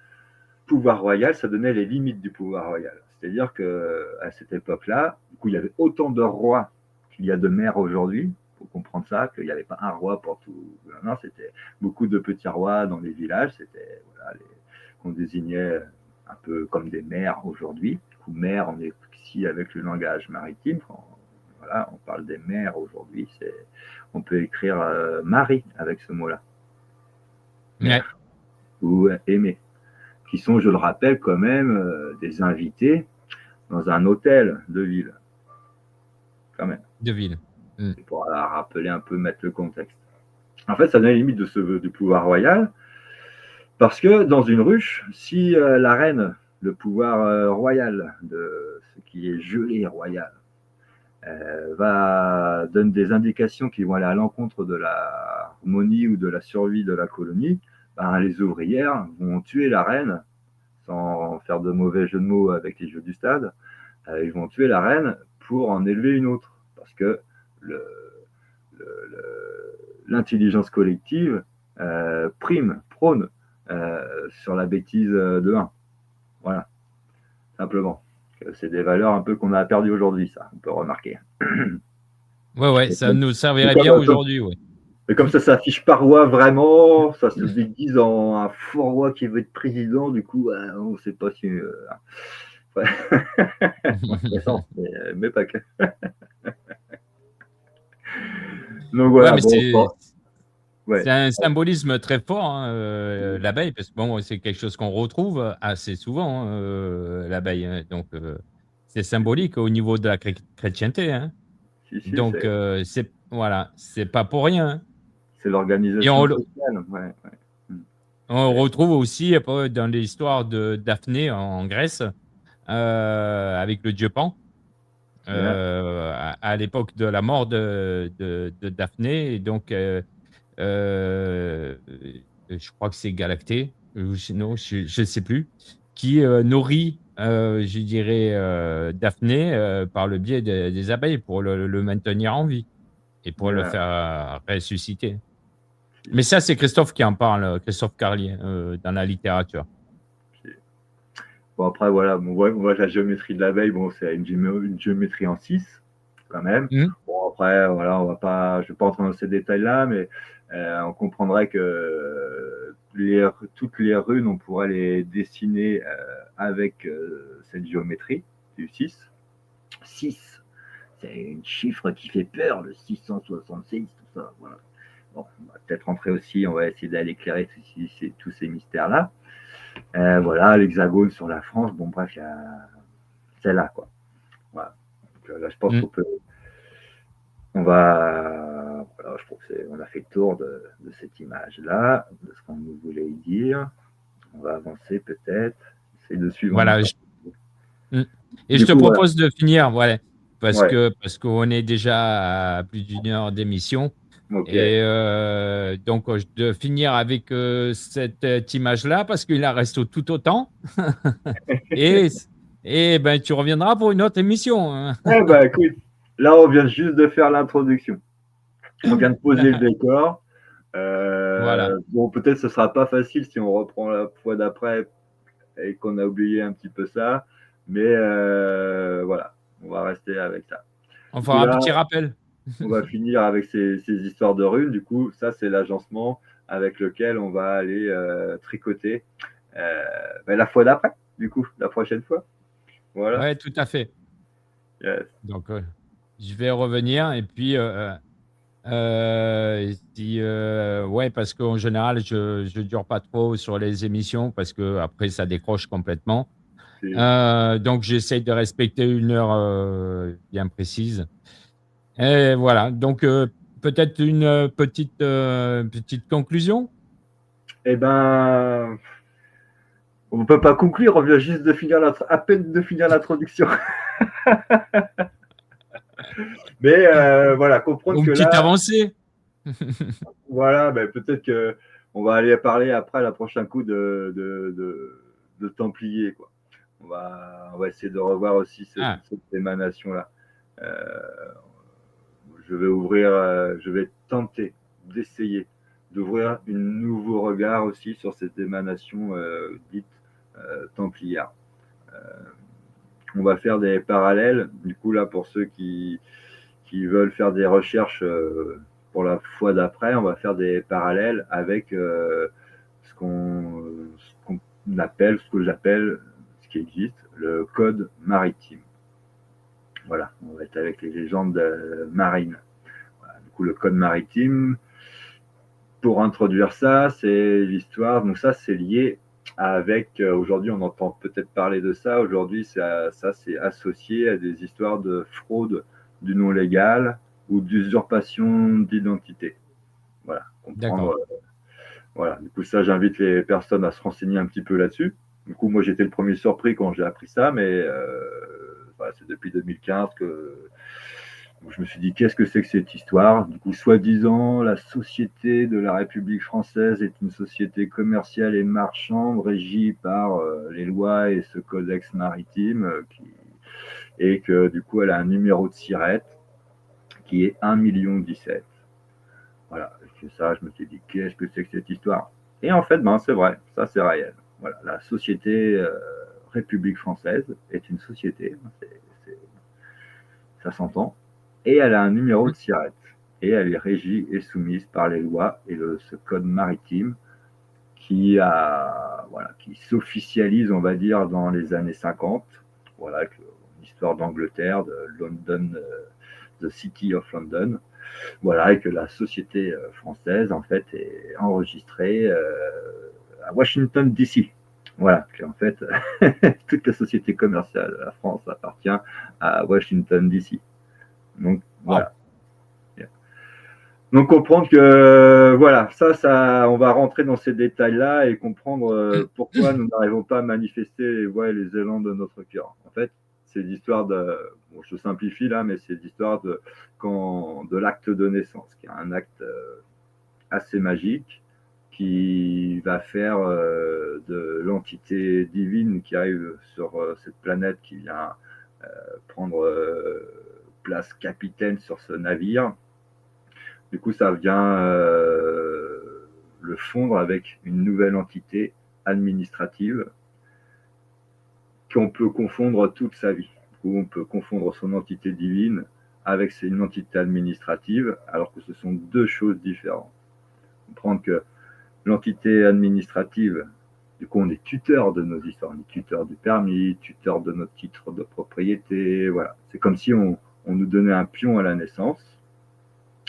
pouvoir royal, ça donnait les limites du pouvoir royal. C'est-à-dire qu'à cette époque-là, du coup, il y avait autant de rois qu'il y a de maires aujourd'hui. Il faut comprendre ça, qu'il n'y avait pas un roi pour tout. Non, c'était beaucoup de petits rois dans les villages. C'était voilà, qu'on désignait un peu comme des maires aujourd'hui. Du coup, maire, on est ici avec le langage maritime. Voilà, on parle des maires aujourd'hui. On peut écrire Marie avec ce mot-là. Mère. Ouais. Ou aimer. Qui sont, je le rappelle, quand même des invités dans un hôtel de ville. Quand même. De ville. Pour rappeler un peu, mettre le contexte. En fait, ça donne la limite du pouvoir royal, parce que dans une ruche, si la reine, le pouvoir royal de ce qui est gelé royal, donne des indications qui vont aller à l'encontre de l'harmonie ou de la survie de la colonie, ben, les ouvrières vont tuer la reine, sans faire de mauvais jeux de mots avec les jeux du stade, ils vont tuer la reine pour en élever une autre. Parce que l'intelligence collective prône sur la bêtise de 1. Voilà, simplement. C'est des valeurs un peu qu'on a perdues aujourd'hui, ça, on peut remarquer. Ouais, ça nous servirait bien aujourd'hui, ouais. Mais comme ça s'affiche par roi vraiment, ça se déguise en un faux roi qui veut être président, du coup, on ne sait pas si. Ouais. mais pas que. Donc voilà. C'est un symbolisme très fort, hein, l'abeille, parce que bon, c'est quelque chose qu'on retrouve assez souvent, hein, l'abeille. Hein, donc, c'est symbolique au niveau de la chrétienté. Hein. Si, donc, c'est pas pour rien. C'est l'organisation sociale. Ouais. On retrouve aussi dans l'histoire de Daphné en Grèce, avec le dieu Pan. Yeah. à l'époque de la mort de Daphné. Et donc, je crois que c'est Galacté, ou sinon, je ne sais plus, qui nourrit, je dirais, Daphné par le biais des abeilles pour le maintenir en vie et pour le Yeah. faire ressusciter. Mais ça, c'est Christophe qui en parle, Christophe Carlier, dans la littérature. Bon, après, voilà, bon, ouais, moi, la géométrie de l'abeille, bon, c'est une géométrie en 6, quand même. Mmh. Bon, après, voilà, on va pas, je ne vais pas entrer dans ces détails-là, mais on comprendrait que toutes les runes, on pourrait les dessiner avec cette géométrie du 6. 6, c'est un chiffre qui fait peur, le 666, tout ça. Voilà. Bon, on va peut-être rentrer aussi, on va essayer d'aller éclairer tous ces mystères-là. Voilà, l'hexagone sur la France, bon, bref, c'est là, quoi. Voilà. Donc, là, je pense Mmh. qu'on peut. On va. Voilà, je trouve qu'on a fait le tour de cette image-là, de ce qu'on nous voulait dire. On va avancer peut-être. Essayer de suivre en même Voilà, temps. mmh et je Du te coup, voilà. propose de finir, ouais, Ouais, parce qu'on est déjà à plus d'1 heure d'émission ok. et donc de finir avec, cette, image-là parce qu'il en reste tout autant et ben, tu reviendras pour une autre émission, hein. Eh ben, écoute, là, on vient juste de faire l'introduction. On vient de poser le décor. Voilà. Bon, peut-être ce sera pas facile si on reprend la fois d'après et qu'on a oublié un petit peu ça. Mais voilà, on va rester avec ça. On Du coup, fera un là, petit rappel. on va finir avec ces histoires de runes. Du coup, ça, c'est l'agencement avec lequel on va aller tricoter la fois d'après, du coup, la prochaine fois. Voilà. Ouais, tout à fait. Yes. Donc, je vais revenir et puis, si, ouais, parce qu'en général, je dure pas trop sur les émissions parce qu'après ça décroche complètement. Donc j'essaye de respecter 1 heure, bien précise et voilà, donc peut-être une, petite conclusion? Eh ben, on ne peut pas conclure, on vient juste de finir à peine de finir l'introduction. Mais voilà, comprendre Ou une que petite là, avancée? voilà, ben, peut-être qu'on va aller parler après la prochain coup de Templier, quoi. On va essayer de revoir aussi Ah, cette émanation-là. Euh, je vais tenter d'essayer d'ouvrir un nouveau regard aussi sur cette émanation dite templière. Euh, on va faire des parallèles, du coup là pour ceux qui veulent faire des recherches pour la fois d'après, on va faire des parallèles avec ce qu'on appelle, ce que j'appelle, ce qui existe, le code maritime. Voilà, on va être avec les légendes marines. Voilà, du coup, le code maritime, pour introduire ça, c'est l'histoire. Donc ça, c'est lié avec, aujourd'hui, on entend peut-être parler de ça. Aujourd'hui, ça c'est associé à des histoires de fraude du nom légal ou d'usurpation d'identité. Voilà, comprendre. d'accord. Voilà, du coup, ça, j'invite les personnes à se renseigner un petit peu là-dessus. Du coup, moi, j'étais le premier surpris quand j'ai appris ça, mais voilà, c'est depuis 2015 que je me suis dit, qu'est-ce que c'est que cette histoire? Du coup, soi-disant, la Société de la République française est une société commerciale et marchande régie par les lois et ce codex maritime, et que du coup, elle a un numéro de SIRET qui est 1 17 000 000. Voilà, c'est ça, je me suis dit, qu'est-ce que c'est que cette histoire? Et en fait, ben, c'est vrai, ça c'est réel. Voilà, la Société République française est une société, ça s'entend, et elle a un numéro Mmh. de SIRET. Et elle est régie et soumise par les lois et ce code maritime qui s'officialise, on va dire, dans les années 50. Voilà, l'histoire d'Angleterre, de London, the City of London. Voilà, et que la société française, en fait, est enregistrée à Washington, D.C. Voilà, qu'en fait, toute la société commerciale de la France appartient à Washington, D.C. Donc, Waouh! voilà. Donc comprendre que voilà, on va rentrer dans ces détails-là et comprendre pourquoi nous n'arrivons pas à manifester les voix et les élans de notre cœur. En fait, c'est l'histoire de, bon, je simplifie là, mais c'est l'histoire de l'acte de naissance, qui est un acte assez magique, qui va faire de l'entité divine qui arrive sur cette planète, qui vient prendre place capitaine sur ce navire. Du coup, ça vient le fondre avec une nouvelle entité administrative qu'on peut confondre toute sa vie. Du coup, on peut confondre son entité divine avec une entité administrative, alors que ce sont deux choses différentes. Comprendre que l'entité administrative, du coup, on est tuteur de nos histoires, on est tuteur du permis, tuteur de notre titre de propriété, voilà. C'est comme si on nous donnait un pion à la naissance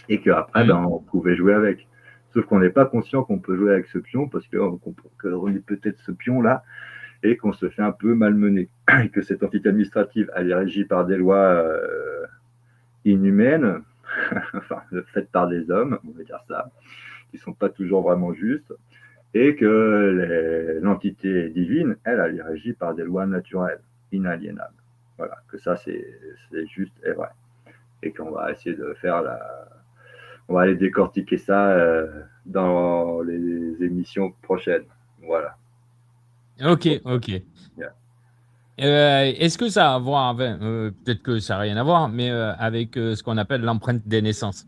et qu'après, on pouvait jouer avec. Sauf qu'on n'est pas conscient qu'on peut jouer avec ce pion parce qu'on est peut-être ce pion-là et qu'on se fait un peu malmener. Et que cette entité administrative, elle est régie par des lois inhumaines, enfin, faites par des hommes, on va dire ça, qui ne sont pas toujours vraiment justes, et que l'entité divine, elle est régie par des lois naturelles, inaliénables. Voilà, que ça, c'est juste et vrai. Et qu'on va essayer de faire on va aller décortiquer ça dans les émissions prochaines. Voilà. Ok. Est-ce que ça a à voir avec, peut-être que ça n'a rien à voir, mais avec ce qu'on appelle l'empreinte des naissances?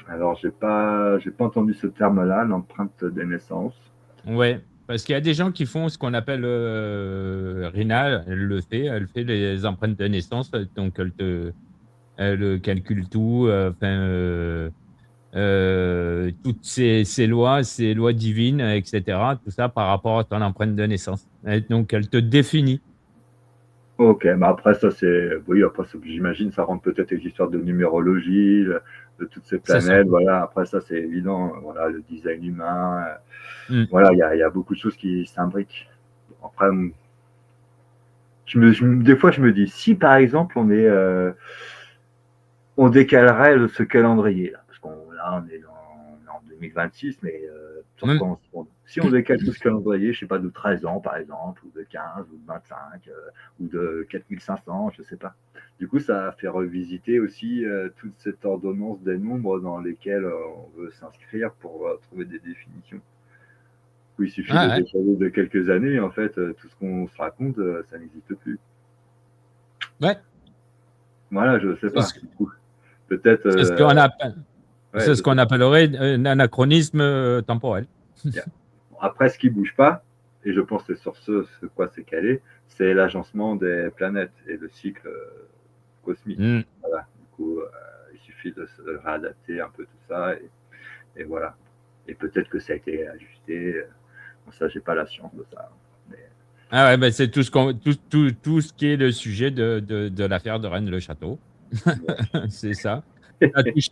Alors, j'ai pas entendu ce terme-là, l'empreinte des naissances. Ouais, parce qu'il y a des gens qui font ce qu'on appelle Rina, elle fait les empreintes de naissance, donc elle calcule tout, toutes ces lois divines, etc., tout ça par rapport à ton empreinte de naissance. Et donc, elle te définit. Ok, mais après, ça, oui, après, j'imagine, ça rentre peut-être avec l'histoire de numérologie, de toutes ces C'est ça. planètes. Voilà, après, ça, c'est évident. Voilà, le design humain. Mm. Voilà, il y a beaucoup de choses qui s'imbriquent. Après, des fois, je me dis, si par exemple, on décalerait ce calendrier, là, parce qu'on là, on est en 2026, mais Même- si on décale tout ce calendrier, je sais pas, de 13 ans par exemple, ou de 15, ou de 25, ou de 4500, je sais pas. Du coup, ça fait revisiter aussi toute cette ordonnance des nombres dans lesquels on veut s'inscrire pour trouver des définitions. Il suffit de Ah, ouais. décaler de quelques années, en fait, tout ce qu'on se raconte, ça n'existe plus. Ouais, Voilà, je sais c'est pas. Du coup, peut-être. c'est ce qu'on appelle, Ouais, c'est ce qu'on appellerait un anachronisme temporel. Yeah. Après, ce qui bouge pas, et je pense que c'est sur ce quoi c'est calé, c'est l'agencement des planètes et le cycle cosmique. Mm. Voilà. Du coup, il suffit de se réadapter un peu tout ça, et voilà. Et peut-être que ça a été ajusté. Bon, ça, j'ai pas la science de ça. Mais... Ah ouais, ben c'est tout ce qui est le sujet de l'affaire de Rennes-le-Château. C'est ça. Ça touche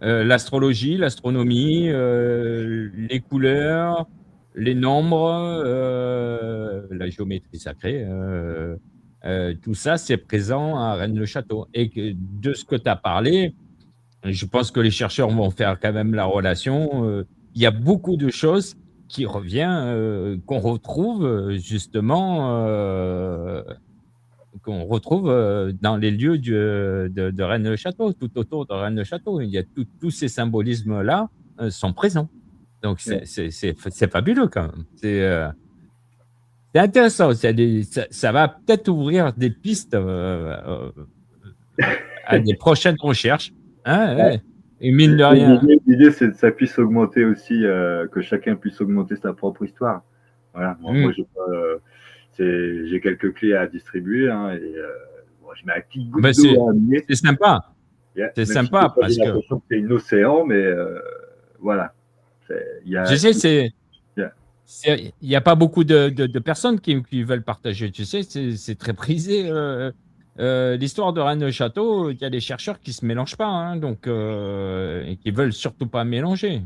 l'astrologie, l'astronomie, les couleurs, les nombres, la géométrie sacrée. Tout ça, c'est présent à Rennes-le-Château. Et de ce que tu as parlé, je pense que les chercheurs vont faire quand même la relation. Il y a beaucoup de choses qui reviennent, qu'on retrouve justement, dans les lieux de Rennes-le-Château, tout autour de Rennes-le-Château. Il y a tous ces symbolismes-là sont présents. Donc, c'est fabuleux quand même. C'est intéressant. Ça va peut-être ouvrir des pistes à des prochaines recherches. Hein, ouais. Et mine de rien. L'idée, c'est que ça puisse augmenter aussi, que chacun puisse augmenter sa propre histoire. Voilà. Moi, j'ai quelques clés à distribuer, hein, et bon, je mets un petit goutte Ben, d'eau à amener. c'est sympa. Yeah. C'est Même si sympa j'ai parce que l'impression que c'est un océan, mais voilà. je sais, Yeah. il n'y a pas beaucoup de personnes qui veulent partager. Tu sais, c'est très prisé. L'histoire de Rennes-le-Château, il y a des chercheurs qui ne se mélangent pas, hein, donc, et qui ne veulent surtout pas mélanger.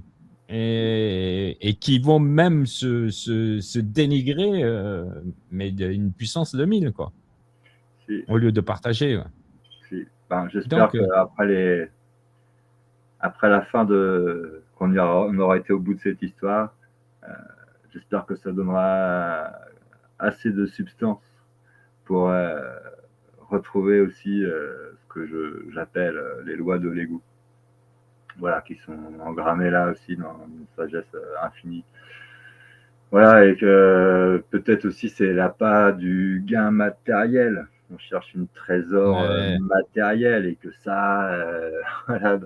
Et qui vont même se dénigrer, mais d'une puissance de 1000, quoi, Si, au lieu de partager. Ouais. si. Ben, j'espère Donc, qu'après après la fin qu'on on aura été au bout de cette histoire, j'espère que ça donnera assez de substance pour retrouver aussi ce que j'appelle les lois de l'égout. Voilà, qui sont engrammées là aussi dans une sagesse infinie. Voilà, et que peut-être aussi c'est l'appât du gain matériel. On cherche une trésor matériel et que ça, voilà,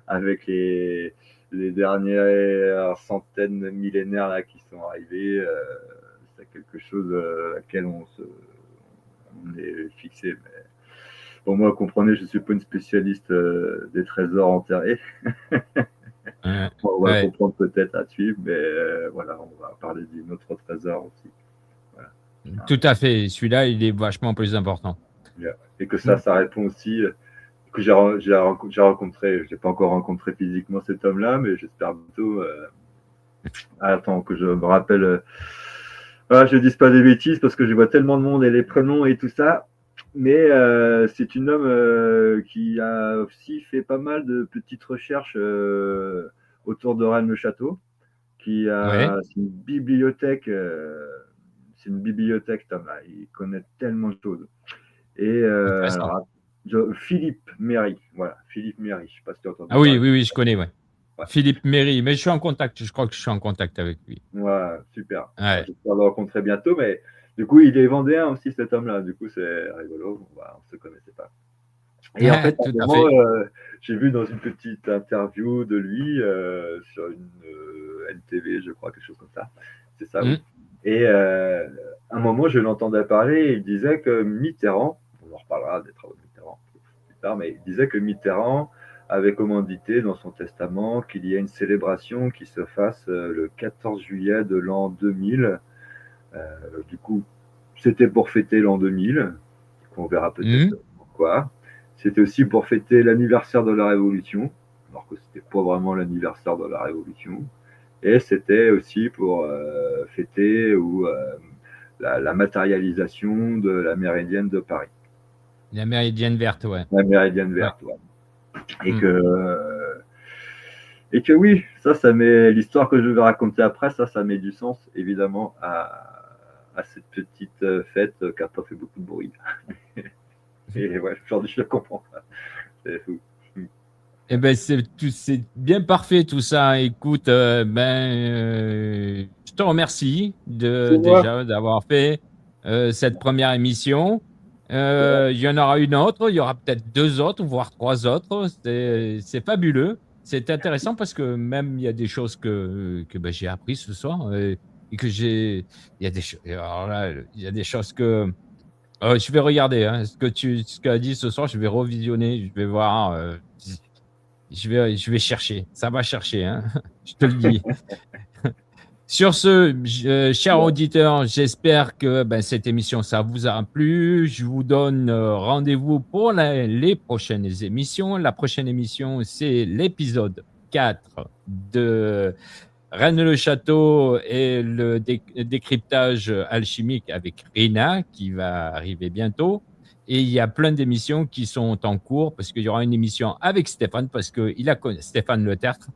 avec les dernières centaines de millénaires là qui sont arrivés, c'est quelque chose à laquelle on est fixé. Mais pour moi, comprenez, je ne suis pas une spécialiste des trésors enterrés. On va comprendre peut-être à suivre, mais voilà, on va parler d'un autre trésor aussi. Voilà. Tout à fait. Celui-là, il est vachement plus important. Et que ça répond aussi que j'ai rencontré. Je n'ai pas encore rencontré physiquement cet homme-là, mais j'espère bientôt. Attends, que je me rappelle. Voilà, je ne dise pas des bêtises parce que je vois tellement de monde et les prénoms et tout ça. Mais c'est un homme qui a aussi fait pas mal de petites recherches autour de Rennes-le-Château, qui a c'est une bibliothèque, Tom-là. Il connaît tellement de choses. Et alors, Philippe Méry, voilà, Philippe Méry, je ne sais pas si tu as entendu parler. Oui, je connais, ouais. Philippe Méry, mais je suis en contact, je crois que je suis en contact avec lui. Ouais, super. J'espère le rencontrer bientôt, mais du coup, il est vendéen aussi, cet homme-là. Du coup, c'est rigolo, on ne se connaissait pas. Et en fait, à un moment, j'ai vu dans une petite interview de lui sur une NTV, je crois, quelque chose comme ça. C'est ça, oui. Et à un moment, je l'entendais parler et il disait que Mitterrand, on en reparlera des travaux de Mitterrand plus tard, mais il disait que Mitterrand avait commandité dans son testament qu'il y ait une célébration qui se fasse le 14 juillet de l'an 2000. Du coup, c'était pour fêter l'an 2000, qu'on verra peut-être pourquoi. C'était aussi pour fêter l'anniversaire de la Révolution, alors que c'était pas vraiment l'anniversaire de la Révolution. Et c'était aussi pour fêter la matérialisation de la méridienne de Paris. La méridienne verte, ouais. La méridienne verte, ouais. Et que oui, ça met l'histoire que je vais raconter après, ça met du sens, évidemment, à cette petite fête qui n'a pas fait beaucoup de bruit. Et ouais, aujourd'hui, je le comprends. C'est fou. Eh ben, c'est bien parfait tout ça. Écoute, je te remercie déjà d'avoir fait cette première émission. Il y en aura une autre, il y aura peut-être 2 autres, voire 3 autres. C'est fabuleux. C'est intéressant parce que même il y a des choses que j'ai appris ce soir et que il y a des choses que je vais regarder ce que tu as dit ce soir. Je vais revisionner, je vais voir. Je vais chercher. Ça va chercher, hein. Je te le dis. Sur ce, chers auditeurs, j'espère que cette émission, ça vous a plu. Je vous donne rendez-vous pour les prochaines émissions. La prochaine émission, c'est l'épisode 4 de Rennes-le-Château et le décryptage alchimique avec Rina qui va arriver bientôt. Et il y a plein d'émissions qui sont en cours parce qu'il y aura une émission avec Stéphane, parce qu'il a connu Stéphane Le Tertre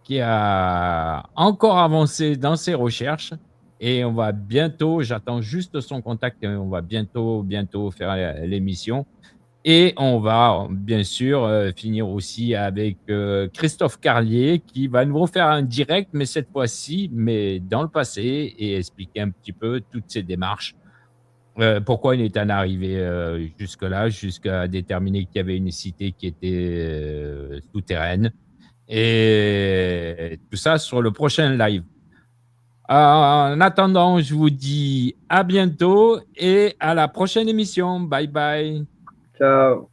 qui a encore avancé dans ses recherches. Et on va bientôt, j'attends juste son contact, et on va bientôt faire l'émission. Et on va bien sûr finir aussi avec Christophe Carlier qui va nous refaire un direct, mais cette fois-ci, mais dans le passé, et expliquer un petit peu toutes ces démarches. Pourquoi il est en arrivé jusque-là, jusqu'à déterminer qu'il y avait une cité qui était souterraine. Et tout ça sur le prochain live. En attendant, je vous dis à bientôt et à la prochaine émission. Bye bye. Ciao.